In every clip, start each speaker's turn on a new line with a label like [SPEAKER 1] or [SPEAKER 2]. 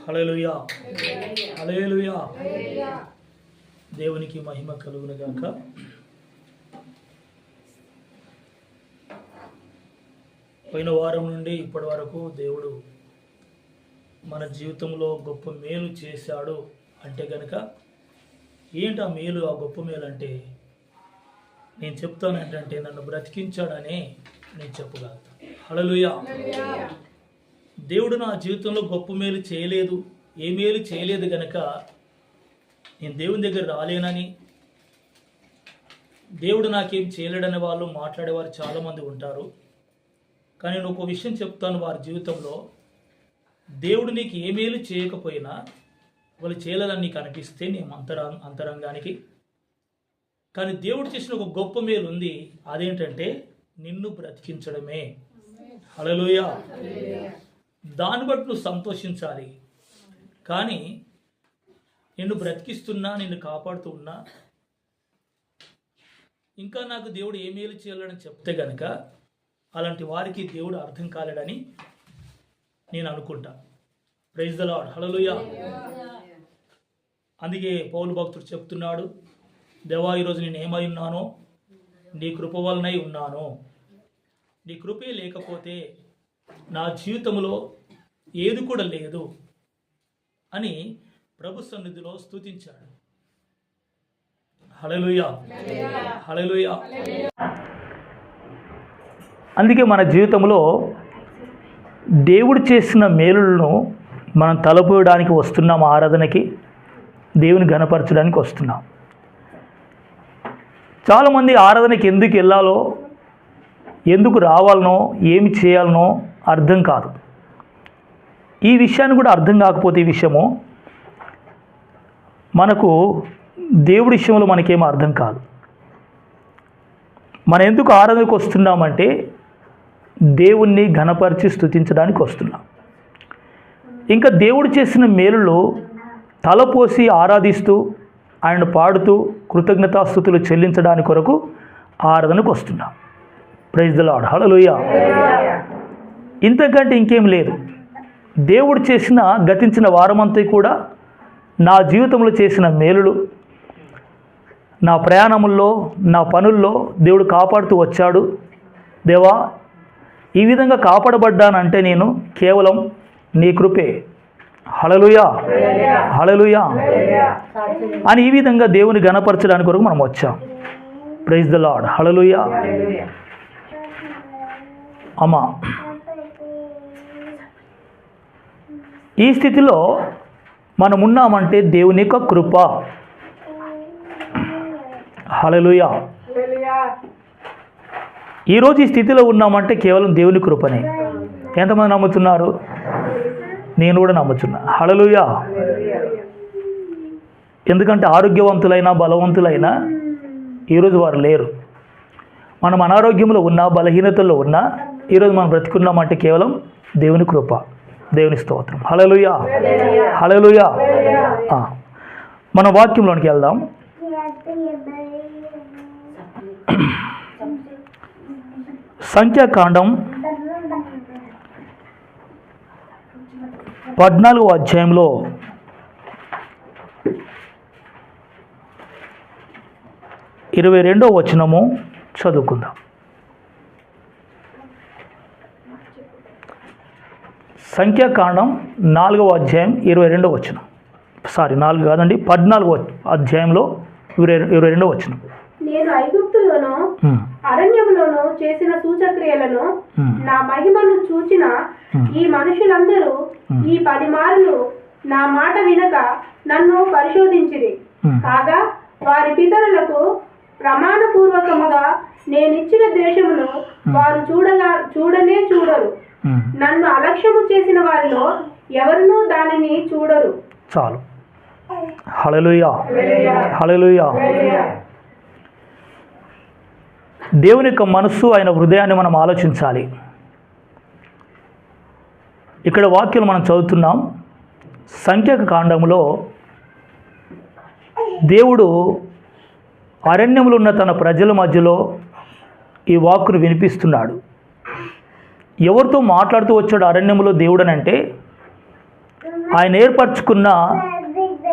[SPEAKER 1] హల్లెలూయా, హల్లెలూయా. దేవునికి మహిమ కలుగును గాక. పోయిన వారం నుండి ఇప్పటి వరకు దేవుడు మన జీవితంలో గొప్ప మేలు చేశాడు అంటే కనుక ఏంటి ఆ మేలు, ఆ గొప్ప మేలు అంటే నేను చెప్తాను ఏంటంటే నన్ను బ్రతికించాడని నేను చెప్పగలుగుతాను. హల్లెలూయా. దేవుడు నా జీవితంలో గొప్ప మేలు చేయలేదు, ఏ మేలు చేయలేదు కనుక నేను దేవుని దగ్గర రాలేనని, దేవుడు నాకేం చేయలేడనే వాళ్ళు మాట్లాడేవారు చాలామంది ఉంటారు. కానీ నేను ఒక విషయం చెప్తాను, వారి జీవితంలో దేవుడు నీకు ఏ మేలు చేయకపోయినా వాళ్ళు చేయలేదని నీకు అనిపిస్తే నీ అంతరంగానికి, కానీ దేవుడు చేసిన ఒక గొప్ప మేలు ఉంది, అదేంటంటే నిన్ను బ్రతికించడమే. హల్లెలూయా. దాన్ని బట్టి నువ్వు సంతోషించాలి. కానీ నిన్ను బ్రతికిస్తున్నా, నిన్ను కాపాడుతూ ఉన్నా, ఇంకా నాకు దేవుడు ఏ మేలు చేయాలని చెప్తే గనక అలాంటి వారికి దేవుడు అర్థం కాలేడని నేను అనుకుంటా. Praise the lord. హల్లెలూయా. అందుకే పౌలు భక్తుడు చెప్తున్నాడు, దేవా ఈరోజు నేను ఏమై ఉన్నానో నీ కృప వలనై ఉన్నాను, నీ కృపే లేకపోతే నా జీవితంలో ఏది కూడా లేదు అని ప్రభు సన్నిధిలో స్తుతించాడు. హల్లెలూయా, హల్లెలూయా. అందుకే మన జీవితంలో దేవుడు చేసిన మేలులను మనం తలపోయడానికి వస్తున్నాం, ఆరాధనకి దేవుని ఘనపరచడానికి వస్తున్నాం. చాలామంది ఆరాధనకి ఎందుకు వెళ్ళాలో, ఎందుకు రావాలనో, ఏమి చేయాలనో అర్థం కాదు. ఈ విషయాన్ని కూడా అర్థం కాకపోతే ఈ విషయము మనకు దేవుడి విషయంలో మనకేమో అర్థం కాదు. మనం ఎందుకు ఆరాధనకు వస్తున్నామంటే దేవుణ్ణి ఘనపరిచి స్తుతించడానికి వస్తున్నాం. ఇంకా దేవుడు చేసిన మేలులో తలపోసి ఆరాధిస్తూ ఆయన పాడుతూ కృతజ్ఞతాస్తుతులు చెల్లించడానికి కొరకు ఆరాధనకు వస్తున్నాం. Praise the lord. హల్లెలూయా. ఇంతకంటే ఇంకేం లేదు. దేవుడు చేసిన గతించిన వారమంతా కూడా నా జీవితంలో చేసిన మేలులు, నా ప్రయాణముల్లో, నా పనుల్లో దేవుడు కాపాడుతూ వచ్చాడు. దేవా ఈ విధంగా కాపాడబడ్డానంటే నేను కేవలం నీ కృపే. హల్లెలూయా, హల్లెలూయా అని ఈ విధంగా దేవుని ఘనపరచడానికి కొరకు మనం వచ్చాం. Praise the lord. హల్లెలూయా. అమ్మా, ఈ స్థితిలో మనం ఉన్నామంటే దేవుని యొక్క కృప. హల్లెలూయా. ఈరోజు ఈ స్థితిలో ఉన్నామంటే కేవలం దేవుని కృపనే. ఎంతమంది నమ్ముతున్నారు? నేను కూడా నమ్ముతున్నా. హల్లెలూయా. ఎందుకంటే ఆరోగ్యవంతులైనా బలవంతులైనా ఈరోజు వారు లేరు. మనం అనారోగ్యంలో ఉన్నా, బలహీనతల్లో ఉన్నా ఈరోజు మనం బ్రతికున్నామంటే కేవలం దేవుని కృప, దేవుని స్తోత్రం. హల్లెలూయా, హల్లెలూయా. మన వాక్యంలోనికి వెళ్దాం. సంఖ్యాకాండం 14వ అధ్యాయంలో 22వ వచనము చదువుకుందాం. సంఖ్యాకాండం 4వ అధ్యాయం 22వ వచనం. 4 కాదండి, 14వ అధ్యాయంలో 22వ వచనం.
[SPEAKER 2] నేను ఐగుప్తులోనూ అరణ్యములోనూ చేసిన సూచక్రియలను నా మహిమను చూచిన ఈ మనుషులందరూ ఈ 10 మార్లు నా మాట వినక నన్ను పరిశోధించిరి. కాగా వారి పితరులకు ప్రమాణపూర్వకముగా నేనిచ్చిన దేశమును వారు చూడనే చూడరు. నన్ను అలక్ష్యము చేసిన వారిలో ఎవరునూ దానిని చూడరు.
[SPEAKER 1] చాలు. హల్లెలూయా, హల్లెలూయా. దేవుని యొక్క మనస్సు, ఆయన హృదయాన్ని మనం ఆలోచించాలి. ఇక్కడ వాక్యం మనం చదువుతున్నాం. సంఖ్యాకాండములో దేవుడు అరణ్యములో ఉన్న తన ప్రజల మధ్యలో ఈ వాక్కును వినిపిస్తున్నాడు. ఎవరితో మాట్లాడుతూ వచ్చాడు అరణ్యములో దేవుడు అని అంటే ఆయన ఏర్పరచుకున్న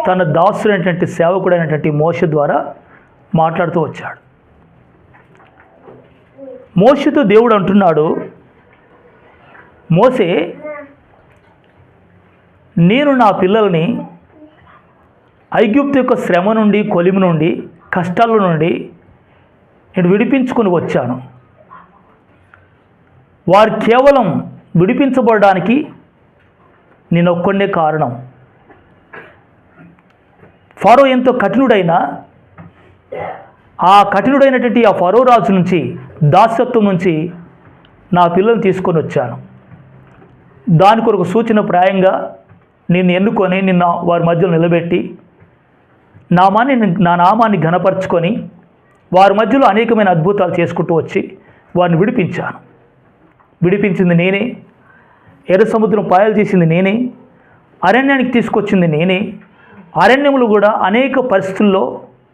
[SPEAKER 1] తన దాసుడైనటువంటి సేవకుడైనటువంటి మోషే ద్వారా మాట్లాడుతూ వచ్చాడు. మోషేతో దేవుడు అంటున్నాడు, మోషే, నేను నా పిల్లల్ని ఐగుప్తు యొక్క శ్రమ నుండి, కొలిమి నుండి, కష్టాల నుండి నేను విడిపించుకొని వచ్చాను. వారు కేవలం విడిపించబడడానికి నేను ఒక్కడే కారణం. ఫరో ఎంతో కఠినుడైన ఆ కఠినుడైనటువంటి ఆ ఫరో రాజు నుంచి, దాస్యత్వం నుంచి నా పిల్లల్ని తీసుకొని వచ్చాను. దాని కొరకు సూచన ప్రాయంగా నిన్ను ఎన్నుకొని నిన్ను వారి మధ్యలో నిలబెట్టి నా నామాన్ని ఘనపరుచుకొని వారి మధ్యలో అనేకమైన అద్భుతాలు చేసుకుంటూ వచ్చి వారిని విడిపించాను. విడిపించింది నేనే, ఎర్ర సముద్రం పాయలు చేసింది నేనే, అరణ్యానికి తీసుకొచ్చింది నేనే. అరణ్యములు కూడా అనేక పరిస్థితుల్లో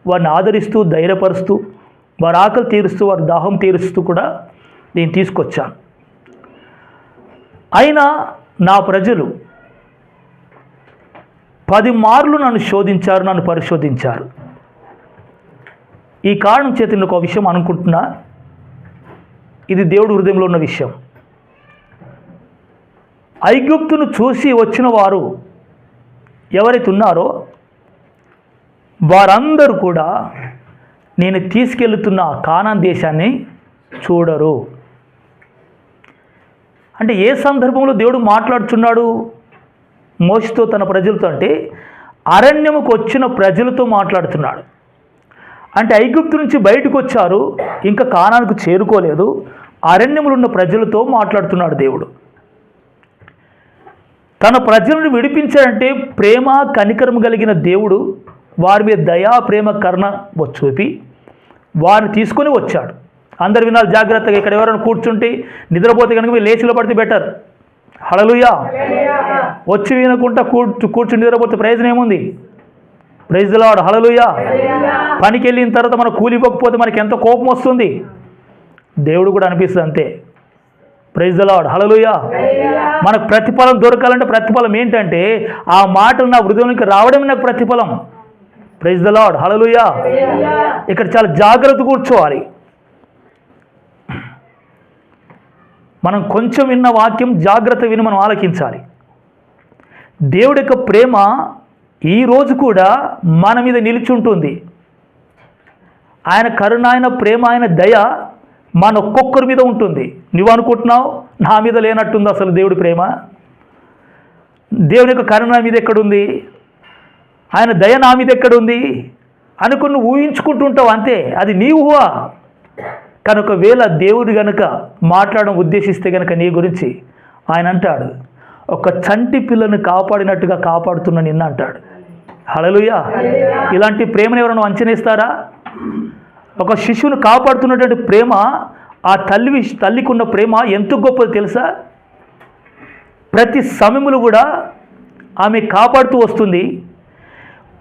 [SPEAKER 1] వారిని ఆదరిస్తూ, ధైర్యపరుస్తూ, వారి ఆకలి తీరుస్తూ, వారి దాహం తీరుస్తూ కూడా నేను తీసుకొచ్చాను. అయినా నా ప్రజలు 10 మార్లు నన్ను శోధించారు, నన్ను పరిశోధించారు. ఈ కారణం చేత నేను ఒక విషయం అనుకుంటున్నా, ఇది దేవుడి హృదయంలో ఉన్న విషయం. ఐగుప్తును చూసి వచ్చిన వారు ఎవరైతే ఉన్నారో వారందరూ కూడా నేను తీసుకెళ్తున్న కానాన్ దేశాన్ని చూడరు. అంటే ఏ సందర్భంలో దేవుడు మాట్లాడుతున్నాడు మోషేతో, తన ప్రజలతో? అంటే అరణ్యముకు వచ్చిన ప్రజలతో మాట్లాడుతున్నాడు. అంటే ఐగుప్తు నుంచి బయటకు వచ్చారు, ఇంకా కానానుకు చేరుకోలేదు, అరణ్యములు ఉన్న ప్రజలతో మాట్లాడుతున్నాడు దేవుడు. తన ప్రజలను విడిపించాడంటే ప్రేమ కనికరం కలిగిన దేవుడు వారి మీద దయా, ప్రేమ, కరుణ చూపి వారిని తీసుకొని వచ్చాడు. అందరు వినాలి జాగ్రత్తగా. ఇక్కడ ఎవరైనా కూర్చుంటే నిద్రపోతే కనుక మీరు లేచిలో పడితే బెటర్. హల్లెలూయా. వచ్చి వినకుండా కూర్చుని నిద్రపోతే ప్రయోజనం ఏముంది? Praise the Lord. హల్లెలూయా. పనికి వెళ్ళిన తర్వాత మనం కూలి ఇవ్వకపోతే మనకి ఎంత కోపం వస్తుంది. దేవుడు కూడా అనిపిస్తుంది అంతే. Praise the Lord. హల్లెలూయా. మనకు ప్రతిఫలం దొరకాలంటే ప్రతిఫలం ఏంటంటే ఆ మాటలు నా హృదయంలోకి రావడమే నాకు ప్రతిఫలం. Praise the Lord. హల్లెలూయా. ఇక్కడ చాలా జాగ్రత్త కూర్చోవాలి. మనం కొంచెం విన్న వాక్యం జాగ్రత్త విని మనం ఆలకించాలి. దేవుడి యొక్క ప్రేమ ఈరోజు కూడా మన మీద నిలిచి ఉంటుంది. ఆయన కరుణ, ఆయన ప్రేమ, ఆయన దయ మన ఒక్కొక్కరి మీద ఉంటుంది. నువ్వు అనుకుంటున్నావు నా మీద లేనట్టుంది అసలు దేవుడి ప్రేమ. దేవుని యొక్క కరుణ మీద ఎక్కడుంది, ఆయన దయ నా మీద ఎక్కడుంది అనుకుని నువ్వు ఊహించుకుంటుంటావు అంతే. అది నీ ఊహ. కానీ ఒకవేళ దేవుడు గనుక మాట్లాడడం ఉద్దేశిస్తే గనుక నీ గురించి ఆయన అంటాడు, ఒక చంటి పిల్లను కాపాడినట్టుగా కాపాడుతున్నా నిన్న అంటాడు. హల్లెలూయా. ఇలాంటి ప్రేమను ఎవరైనా అంచనేస్తారా? ఒక శిశువును కాపాడుతున్నటువంటి ప్రేమ, ఆ తల్లికి ఉన్న ప్రేమ ఎంత గొప్పదో తెలుసా? ప్రతి సమయంలో కూడా ఆమె కాపాడుతూ వస్తుంది.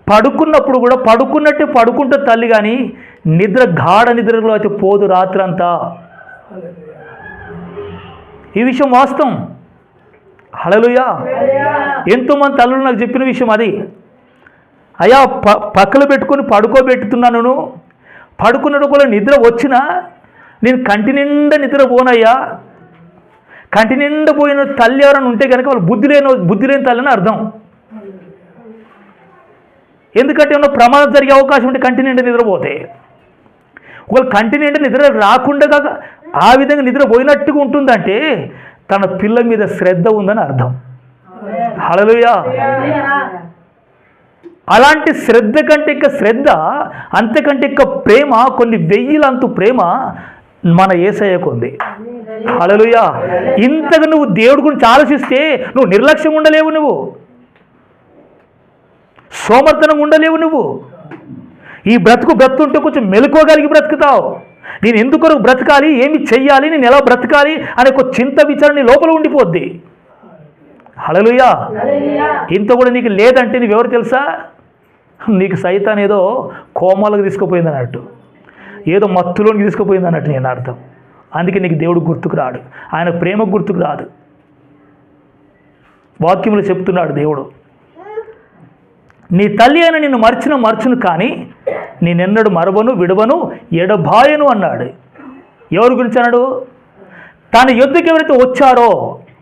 [SPEAKER 1] పడుకున్నప్పుడు కూడా పడుకున్నట్టే పడుకుంటే తల్లి, కానీ గాఢ నిద్రలో అయితే పోదు రాత్రంతా. ఈ విషయం వాస్తవం. హల్లెలూయా. ఎంతోమంది తల్లులు నాకు చెప్పిన విషయం అది. అయ్యా పక్కలు పెట్టుకొని పడుకోబెట్టుతున్నాను, పడుకున్నట్టు కూడా నిద్ర వచ్చినా నేను కంటి నిండా నిద్ర పోనయ్యా. కంటి నిండా పోయిన తల్లి ఎవరైనా ఉంటే కనుక వాళ్ళు బుద్ధి లేని తల్లి అని అర్థం. ఎందుకంటే ఏమన్నా ప్రమాదం జరిగే అవకాశం ఉంటే కంటి నిండా నిద్రపోతే, ఒకవేళ కంటి నిండా నిద్ర రాకుండా ఆ విధంగా నిద్రపోయినట్టుగా ఉంటుందంటే తన పిల్ల మీద శ్రద్ధ ఉందని అర్థం. హల్లెలూయా. అలాంటి శ్రద్ధ కంటే ఇక శ్రద్ధ, అంతకంటే ఇక ప్రేమ, కొన్ని వెయ్యిలంతు ప్రేమ మన యేసయ్యకు ఉంది. హల్లెలూయా. ఇంతగా నువ్వు దేవుడి గురించి ఆలోచిస్తే నువ్వు నిర్లక్ష్యం ఉండలేవు, నువ్వు సోమర్థనం ఉండలేవు. నువ్వు ఈ బ్రతుంటే కొంచెం మెలుకోగలిగి బ్రతుకుతావు. నేను ఎందుకు బ్రతకాలి, ఏమి చెయ్యాలి, నేను ఎలా బ్రతకాలి అనే ఒక చింత విచారణ లోపల ఉండిపోద్ది. హల్లెలూయా. ఇంత కూడా నీకు లేదంటే నువ్వెవరు తెలుసా? నీకు సైతాన్ ఏదో కోమాలకు తీసుకుపోయింది అన్నట్టు, ఏదో మత్తులోనికి తీసుకుపోయింది అన్నట్టు నేను అర్థం. అందుకే నీకు దేవుడు గుర్తుకు రాడు, ఆయన ప్రేమ గుర్తుకు రాదు. వాక్యంలో చెప్తున్నాడు దేవుడు,
[SPEAKER 3] నీ తల్లి అయిన నిన్ను మరచును కానీ నేనెన్నడు మరవను విడవను ఎడబాయను అన్నాడు. ఎవరి గురించి అన్నాడు? తన యొద్దకు ఎవరైతే వచ్చారో,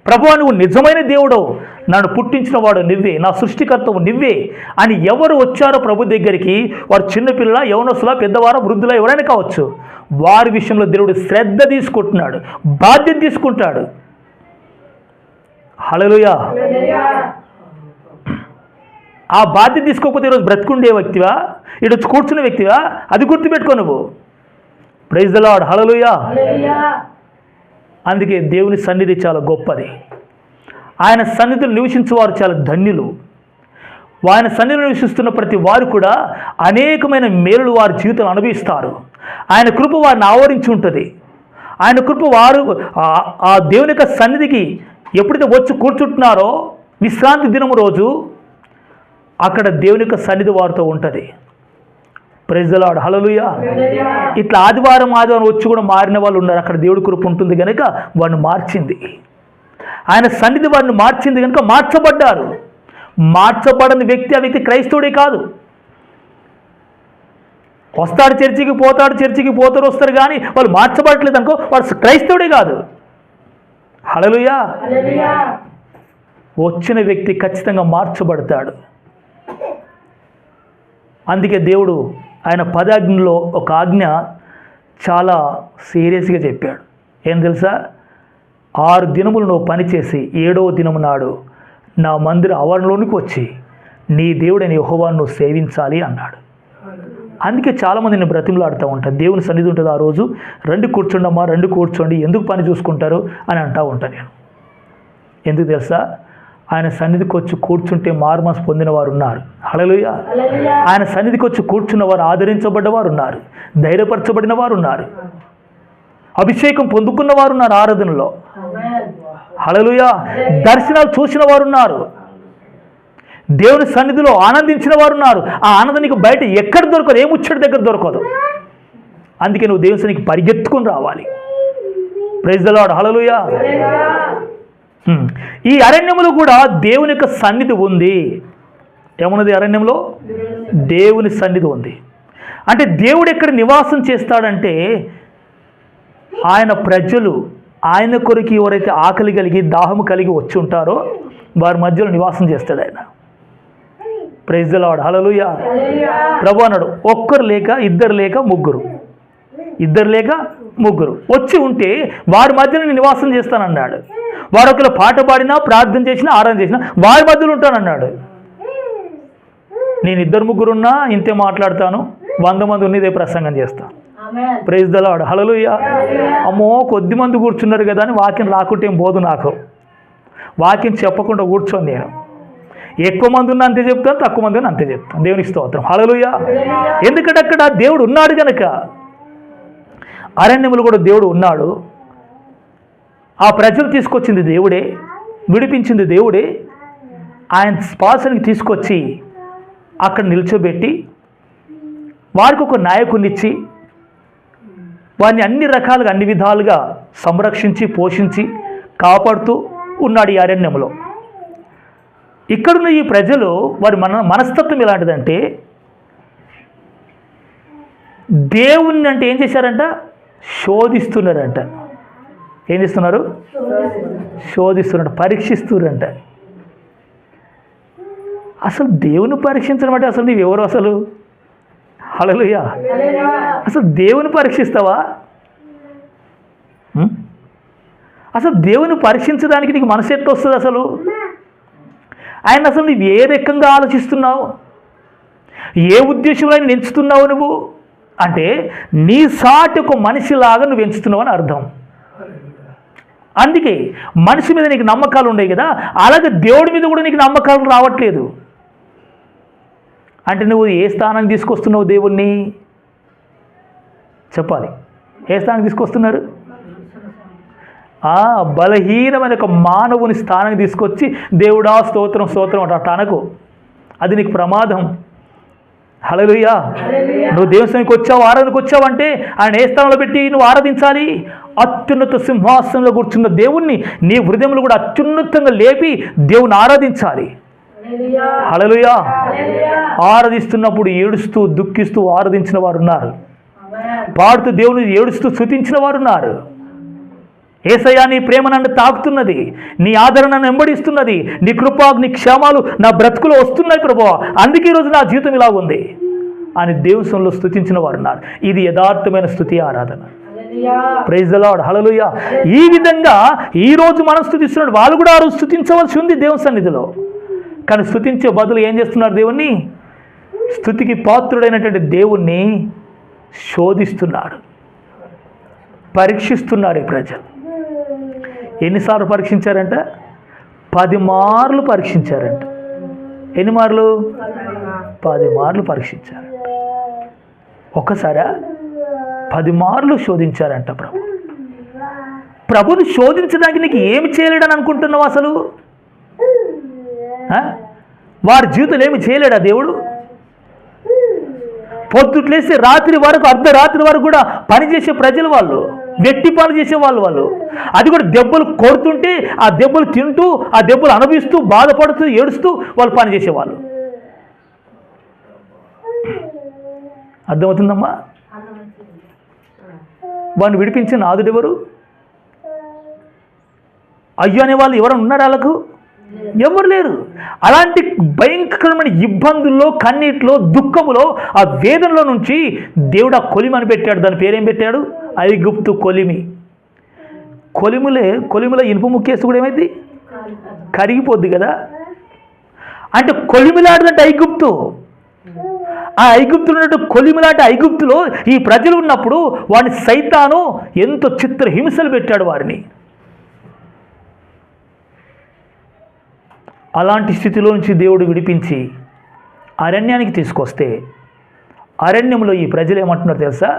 [SPEAKER 3] ప్రభువా నువ్వు నిజమైన దేవుడో, నన్ను పుట్టించిన వాడు నువ్వే, నా సృష్టికర్తవు నువ్వే అని ఎవరు వచ్చారో ప్రభు దగ్గరికి, వారు చిన్నపిల్లల, యవనస్తుల, పెద్దవారు, వృద్ధుల, ఎవరైనా కావచ్చు, వారి విషయంలో దేవుడు శ్రద్ధ తీసుకుంటున్నాడు, బాధ్యత తీసుకుంటాడు. హల్లెలూయా. ఆ బాధ్యత తీసుకోకపోతే ఈరోజు బ్రతుకుండే వ్యక్తివా, ఇటు వచ్చి కూర్చున్న వ్యక్తివా, అది గుర్తుపెట్టుకో నువ్వు. Praise the lord. హల్లెలూయా. అందుకే దేవుని సన్నిధి చాలా గొప్పది. ఆయన సన్నిధిలో నివసించేవారు చాలా ధన్యులు. ఆయన సన్నిధిలో నివసిస్తున్న ప్రతి వారు కూడా అనేకమైన మేలులు వారి జీవితంలో అనుభవిస్తారు. ఆయన కృప వారిని ఆవరించి ఉంటుంది. ఆయన కృప వారు ఆ దేవుని యొక్క సన్నిధికి ఎప్పుడైతే వచ్చి కూర్చుంటున్నారో విశ్రాంతి దినము రోజు, అక్కడ దేవుని యొక్క సన్నిధి వారితో ఉంటుంది. Praise the lord. హల్లెలూయా. ఇట్లా ఆదివారం వచ్చి కూడా మారిన వాళ్ళు ఉన్నారు. అక్కడ దేవుడి కృప ఉంటుంది కనుక వారిని మార్చింది. ఆయన సన్నిధి వారిని మార్చింది కనుక మార్చబడ్డారు. మార్చబడని వ్యక్తి, ఆ వ్యక్తి క్రైస్తవుడే కాదు. వస్తాడు చర్చికి, పోతాడు చర్చికి, పోతారు వస్తారు, కానీ వాళ్ళు మార్చబడట్లేదు అనుకో, వాడు క్రైస్తవుడే కాదు. హల్లెలూయా. వచ్చిన వ్యక్తి ఖచ్చితంగా మార్చబడతాడు. అందుకే దేవుడు ఆయన పదాజ్ఞలో ఒక ఆజ్ఞ చాలా సీరియస్గా చెప్పాడు. ఏం తెలుసా? 6 దినములు నువ్వు పనిచేసి 7వ దినము నాడు నా మందిర ఆవరణలోనికి వచ్చి నీ దేవుడైన యెహోవాను నువ్వు సేవించాలి అన్నాడు. అందుకే చాలామంది నేను బ్రతిమలాడుతూ ఉంటాను. దేవుని సన్నిధి ఉంటుంది ఆ రోజు, రండి కూర్చోండమ్మా, రండి కూర్చోండి, ఎందుకు పని చూసుకుంటారు అని అంటూ ఉంటాను నేను. ఎందుకు తెలుసా? ఆయన సన్నిధికి వచ్చి కూర్చుంటే మారుమనసు పొందిన వారు ఉన్నారు. హల్లెలూయా. ఆయన సన్నిధికి వచ్చి కూర్చున్న వారు ఆదరించబడ్డవారు ఉన్నారు, ధైర్యపరచబడిన వారు ఉన్నారు, అభిషేకం పొందుకున్న వారు ఉన్నారు ఆరాధనలో. హల్లెలూయా. దర్శనాలు చూసిన వారు ఉన్నారు, దేవుని సన్నిధిలో ఆనందించిన వారు ఉన్నారు. ఆ ఆనందం నీకు బయట ఎక్కడ దొరకదు, ఏ ముచ్చటి దగ్గర దొరకదు. అందుకే నువ్వు దేవుని సన్నిధికి పరిగెత్తుకుని రావాలి. Praise the lord. హల్లెలూయా. ఈ అరణ్యములో కూడా దేవుని యొక్క సన్నిధి ఉంది. ఏమున్నది అరణ్యంలో? దేవుని సన్నిధి ఉంది. అంటే దేవుడు ఎక్కడ నివాసం చేస్తాడంటే, ఆయన ప్రజలు ఆయన కొరకు ఎవరైతే ఆకలి కలిగి దాహము కలిగి వచ్చి ఉంటారో వారి మధ్యలో నివాసం చేస్తాడు ఆయన. Praise the lord. హల్లెలూయా. ప్రభు అన్నాడు, ఒక్కరు లేక ఇద్దరు లేక ముగ్గురు, ఇద్దరు లేక ముగ్గురు వచ్చి ఉంటే వారి మధ్యలో నేను నివాసం చేస్తానన్నాడు. వారు ఒకవేళ పాట పాడినా, ప్రార్థన చేసినా, ఆరాధన చేసినా వారి మధ్యలో ఉంటానన్నాడు. నేను 2-3 ఉన్నా ఇంతే మాట్లాడతాను, 100 మంది ఉన్నదే ప్రసంగం చేస్తాను. Praise the lord. హల్లెలూయా. అమ్మో కొద్ది మంది కూర్చున్నారు కదా అని వాక్యం రాకుంటే ఏం పోదు నాకు. వాక్యం చెప్పకుండా కూర్చోను నేను. ఎక్కువ మంది ఉన్నా అంతే చెప్తాను, తక్కువ మంది ఉన్నా అంతే చెప్తాను. దేవునికి స్తోత్రం. హల్లెలూయా. ఎందుకంటే అక్కడ దేవుడు ఉన్నాడు కనుక. అరణ్యములు కూడా దేవుడు ఉన్నాడు. ఆ ప్రజలు తీసుకొచ్చింది దేవుడే, విడిపించింది దేవుడే. ఆయన స్పాసనికి తీసుకొచ్చి అక్కడ నిల్చోబెట్టి వారికి ఒక నాయకునిచ్చి వారిని అన్ని రకాలుగా, అన్ని విధాలుగా సంరక్షించి, పోషించి, కాపాడుతూ ఉన్నాడు ఈ అరణ్యంలో. ఇక్కడున్న ఈ ప్రజలు వారి మనస్తత్వం ఎలాంటిదంటే, దేవుణ్ణి అంటే ఏం చేశారంట? శోధిస్తున్నారంట. ఏం చేస్తున్నారు? శోధిస్తున్నారంట, పరీక్షిస్తున్నారంట. అసలు దేవుని పరీక్షించడం అంటే అసలు నీవెవరు అసలు? హల్లెలూయా. అసలు దేవుని పరీక్షిస్తావా? అసలు దేవుని పరీక్షించడానికి నీకు మనసు ఎట్లా వస్తుంది అసలు? ఆయన అసలు నువ్వు ఏ రకంగా ఆలోచిస్తున్నావు, ఏ ఉద్దేశంలో ఆయన ఎంచుతున్నావు నువ్వు అంటే, నీ సాటి ఒక మనిషిలాగా నువ్వు ఎంచుతున్నావు అని అర్థం. అందుకే మనిషి మీద నీకు నమ్మకాలు ఉన్నాయి కదా, అలాగే దేవుడి మీద కూడా నీకు నమ్మకాలు రావట్లేదు. అంటే నువ్వు ఏ స్థానానికి తీసుకొస్తున్నావు దేవుణ్ణి? చెప్పాలి. ఏ స్థానానికి తీసుకొస్తున్నారు? బలహీనమైన ఒక మానవుని స్థానానికి తీసుకొచ్చి దేవుడా స్తోత్రం స్తోత్రం అంటే అనకు. అది నీకు ప్రమాదం. హల్లెలూయా. నువ్వు దేవునికి వచ్చావు, ఆరాధనకు వచ్చావు అంటే ఆయన ఏ స్థానంలో పెట్టి నువ్వు ఆరాధించాలి? అత్యున్నత సింహాసనంలో కూర్చున్న దేవుణ్ణి నీ హృదయంలో కూడా అత్యున్నతంగా లేపి దేవుని ఆరాధించాలి. హల్లెలూయా. ఆరాధిస్తున్నప్పుడు ఏడుస్తూ దుఃఖిస్తూ ఆరాధించిన వారు ఉన్నారు. పాడుతూ దేవుని ఏడుస్తూ స్తుతించిన వారు ఉన్నారు. యేసయ్యా నీ ప్రేమ నన్ను తాకుతున్నది, నీ ఆదరణ నన్ను వెంబడిస్తున్నది, నీ కృప నీ క్షేమాలు నా బ్రతుకులో వస్తున్నాయి ప్రభువా, అందుకే ఈరోజు నా జీవితం ఇలా ఉంది అని దేవుని సన్నిధిలో స్తుతించిన వారు ఉన్నారు. ఇది యథార్థమైన స్తుతి ఆరాధన. Praise the Lord. హల్లెలూయా. ఈ విధంగా ఈరోజు మనం స్తుతిస్తున్నాడు, వాళ్ళు కూడా ఆ రోజు స్తుతించవలసి ఉంది దేవుని సన్నిధిలో. కానీ స్తుతించే బదులు ఏం చేస్తున్నారు? దేవుణ్ణి, స్తుతికి పాత్రుడైనటువంటి దేవుణ్ణి శోధిస్తున్నారు, పరీక్షిస్తున్నారు ఈ ప్రజలు. ఎన్నిసార్లు పరీక్షించారంట? 10 మార్లు పరీక్షించారంట. ఎన్ని మార్లు? 10 మార్లు పరీక్షించారు. ఒక్కసారా 10 మార్లు శోధించారంట ప్రభుని శోధించడానికి నీకు ఏమి చేయలేడని అనుకుంటున్నావు అసలు? వారి జీవితంలో ఏమి చేయలేడా దేవుడు? పొద్దుట్లేసి రాత్రి వరకు, అర్ధరాత్రి వరకు కూడా పనిచేసే ప్రజలు వాళ్ళు, వెట్టి పనులు చేసేవాళ్ళు. అది కూడా దెబ్బలు కొడుతుంటే ఆ దెబ్బలు తింటూ, ఆ దెబ్బలు అనుభవిస్తూ, బాధపడుతూ, ఏడుస్తూ వాళ్ళు పని చేసేవాళ్ళు. అర్థమవుతుందమ్మా? వాడిని విడిపించిన నాదుడెవరు? అయ్యో అనే వాళ్ళు ఎవరైనా ఉన్నారా? వాళ్ళకు ఎవరు లేరు. అలాంటి భయంకరమైన ఇబ్బందుల్లో, కన్నీటిలో, దుఃఖములో, ఆ వేదనలో నుంచి దేవుడు ఆ కొలిమి అని పెట్టాడు. దాని పేరేం పెట్టాడు? ఐగుప్తు కొలిమి. కొలిమిలో ఇనుప ముక్కేసి కూడా ఏమైంది? కరిగిపోద్ది కదా. అంటే కొలిమిలాంటిదంటే ఐగుప్తు. ఆ ఐగుప్తులో ఉన్నట్టు కొలిమిలాంటి ఐగుప్తులో ఈ ప్రజలు ఉన్నప్పుడు వాడిని సైతాను ఎంతో చిత్రహింసలు పెట్టాడు వారిని. అలాంటి స్థితిలో నుంచి దేవుడు విడిపించి అరణ్యానికి తీసుకొస్తే, అరణ్యంలో ఈ ప్రజలు ఏమంటున్నారు తెలుసా?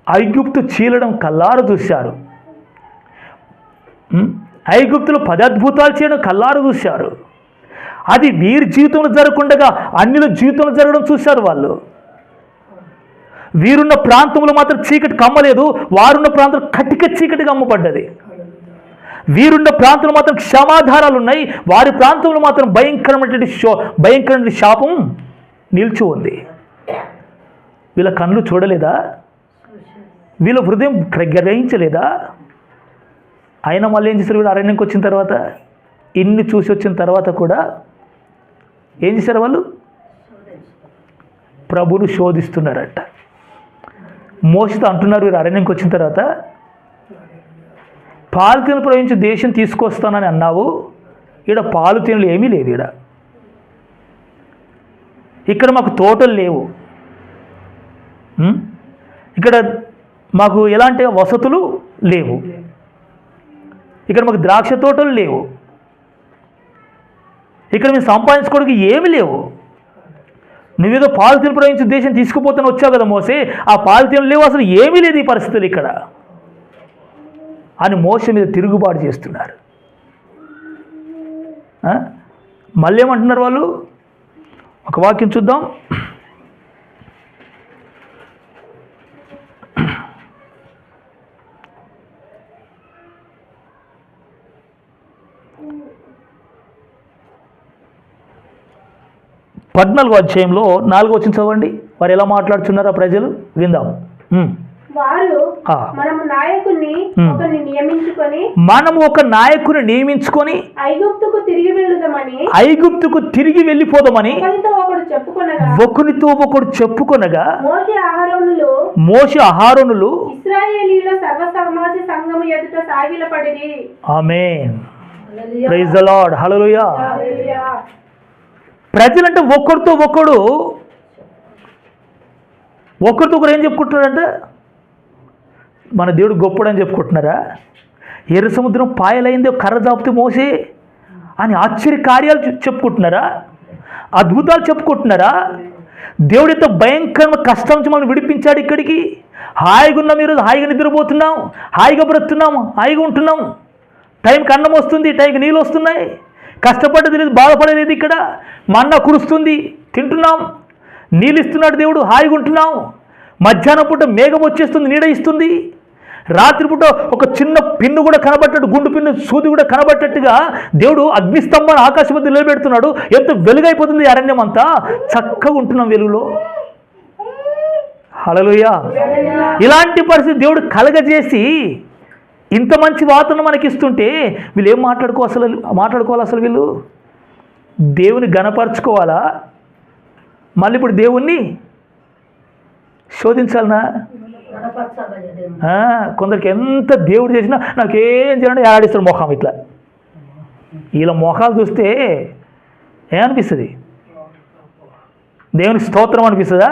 [SPEAKER 3] ఐగుప్తు చీలడం కల్లారు చూశారు, ఐగుప్తులో 10 అద్భుతాలు చేయడం కల్లారు చూశారు. అది వీరి జీవితంలో జరగకుండా అన్యుల జీవితంలో జరగడం చూశారు వాళ్ళు. వీరున్న ప్రాంతంలో మాత్రం చీకటి కమ్మలేదు, వారున్న ప్రాంతం కటిక చీకటిగా అమ్మపడ్డది. వీరున్న ప్రాంతంలో మాత్రం క్షమాధారాలు ఉన్నాయి, వారి ప్రాంతంలో మాత్రం భయంకరమైన శాపం నిలిచి ఉంది. వీళ్ళ కళ్ళు చూడలేదా? వీళ్ళ హృదయం గ్రహించలేదా? అయినా మళ్ళీ ఏం చేశారు? వీళ్ళు అరణ్యంకి వచ్చిన తర్వాత, ఇన్ని చూసి వచ్చిన తర్వాత కూడా ఏం చేశారు? వాళ్ళు ప్రభువును శోధిస్తున్నారట. మోషతో అంటున్నారు, వీరు అరణ్యంకి వచ్చిన తర్వాత, పాలు తేనెలు ప్రవహించి దేశం తీసుకొస్తానని అన్నావు, ఈడ పాలు తేనెలు ఏమీ లేవు. ఇక్కడ మాకు తోటలు లేవు, ఇక్కడ మాకు ఎలాంటి వసతులు లేవు, ఇక్కడ మాకు ద్రాక్ష తోటలు లేవు, ఇక్కడ మేము సంపాదించుకోవడానికి ఏమీ లేవు. నువ్వేదో పాలు తేనెలు ప్రవహించి దేశం తీసుకుపోతాను వచ్చావు కదా మోసే, ఆ పాలు తేనెలు లేవు, అసలు ఏమీ లేదు ఈ పరిస్థితులు ఇక్కడ అని మోసే మీద తిరుగుబాటు చేస్తున్నారు. మళ్ళీ ఏమంటున్నారు వాళ్ళు? ఒక వాక్యం చూద్దాం. పద్నాలుగో అధ్యాయంలో 4వ వచనం చదవండి. వారు ఎలా మాట్లాడుతున్నారో ప్రజలు విందాం.
[SPEAKER 2] వారు మనము ఒక నాయకుని నియమించుకొని ఐగుప్తుకు తిరిగి వెళ్ళిపోదామని ఒకరితో ఒకడు చెప్పుకొనగా మోషే అహరోనులు ఇశ్రాయేలీయుల సర్వసమాజ సంఘము ఎదుట సాగిలపడిరి.
[SPEAKER 3] ఆమేన్. Praise the Lord. హల్లెలూయా. ప్రజలంటే ఒకరితో ఒకడు ఏం చెప్పుకుంటున్నారంటే, మన దేవుడు గొప్పడని చెప్పుకుంటున్నారా? ఎర్ర సముద్రం పాయలైంది కర్ర జాపుతూ మోసే అని ఆశ్చర్య కార్యాలు చెప్పుకుంటున్నారా? అద్భుతాలు చెప్పుకుంటున్నారా? దేవుడు ఎంతో భయంకరమైన కష్టం నుంచి మనం విడిపించాడు. ఇక్కడికి హాయిగా ఉన్నాం, ఈరోజు హాయిగా నిద్రపోతున్నాం, హాయిగా బ్రతున్నాం, హాయిగా ఉంటున్నాం. టైంకి అన్నం వస్తుంది, టైంకి నీళ్ళు వస్తున్నాయి, కష్టపడ్డది లేదు, బాధపడలేదు. ఇక్కడ మన్నా కురుస్తుంది, తింటున్నాం, నీళ్ళు ఇస్తున్నాడు దేవుడు, హాయిగా ఉంటున్నాం. మధ్యాహ్నం పూట మేఘం వచ్చేస్తుంది, నీడ ఇస్తుంది. రాత్రిపూట ఒక చిన్న పిన్ను కూడా కనబట్టట్టు, గుండు పిన్ను సూది కూడా కనబట్టట్టుగా దేవుడు అగ్నిస్తంభాన్ని ఆకాశం మధ్య నిలబెడుతున్నాడు. ఎంత వెలుగైపోతుంది ఈ అరణ్యం అంతా. చక్కగా ఉంటున్నాం వెలుగులో. హల్లెలూయా. ఇలాంటి పరిస్థితి దేవుడు కలగజేసి ఇంత మంచి వాతావరణం మనకి ఇస్తుంటే వీళ్ళు ఏం మాట్లాడుకోవాలి అసలు వీళ్ళు? దేవుని గణపరచుకోవాలా? మళ్ళీ ఇప్పుడు దేవుణ్ణి శోధించాలనా? కొందరికి ఎంత దేవుడు చేసినా నాకేం చేయాలంటే ఏడాడిస్తాడు మొహం ఇట్లా. వీళ్ళ మొహాలు చూస్తే ఏమనిపిస్తుంది? దేవుని స్తోత్రం అనిపిస్తుందా?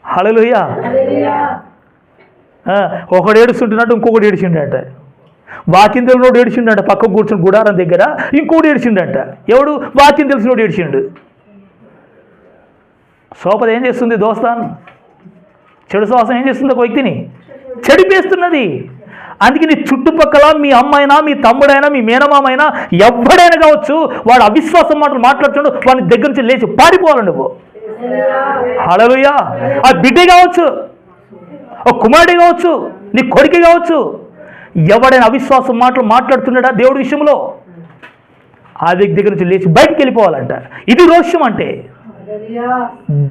[SPEAKER 3] హల్లెలూయా. ఒకడు ఏడుస్తుంటున్నట్టు ఇంకొకటి ఏడిచిండట. వాక్యం తెలిసినోడు ఏడిచిండట, పక్కకు కూర్చుని గుడారం దగ్గర. ఇంకోటి ఏడిచిండట. ఎవడు? వాక్యం తెలిసినోడు ఏడిచిండు. సోపద ఏం చేస్తుంది? దోస్తాన్ చెడు శ్వాసం ఏం చేస్తుంది? ఒక వ్యక్తిని చెడిపేస్తున్నది. అందుకే నీ చుట్టుపక్కల మీ అమ్మైనా, మీ తమ్ముడైనా, మీ మేనమామైనా, ఎవడైనా కావచ్చు, వాడు అవిశ్వాసం మాట్లాడుతున్నాడు, వాడిని దగ్గర నుంచి లేచి పారిపోవాలి నువ్వు. హల్లెలూయా. ఆ బిడ్డే కావచ్చు, ఒక కుమారుడే కావచ్చు, నీ కొడుకే కావచ్చు, ఎవడైనా అవిశ్వాసం మాట్లాడుతున్నాడా దేవుడి విషయంలో, ఆ వ్యక్తి దగ్గర నుంచి లేచి బయటికి వెళ్ళిపోవాలంట. ఇది రోష్యం అంటే.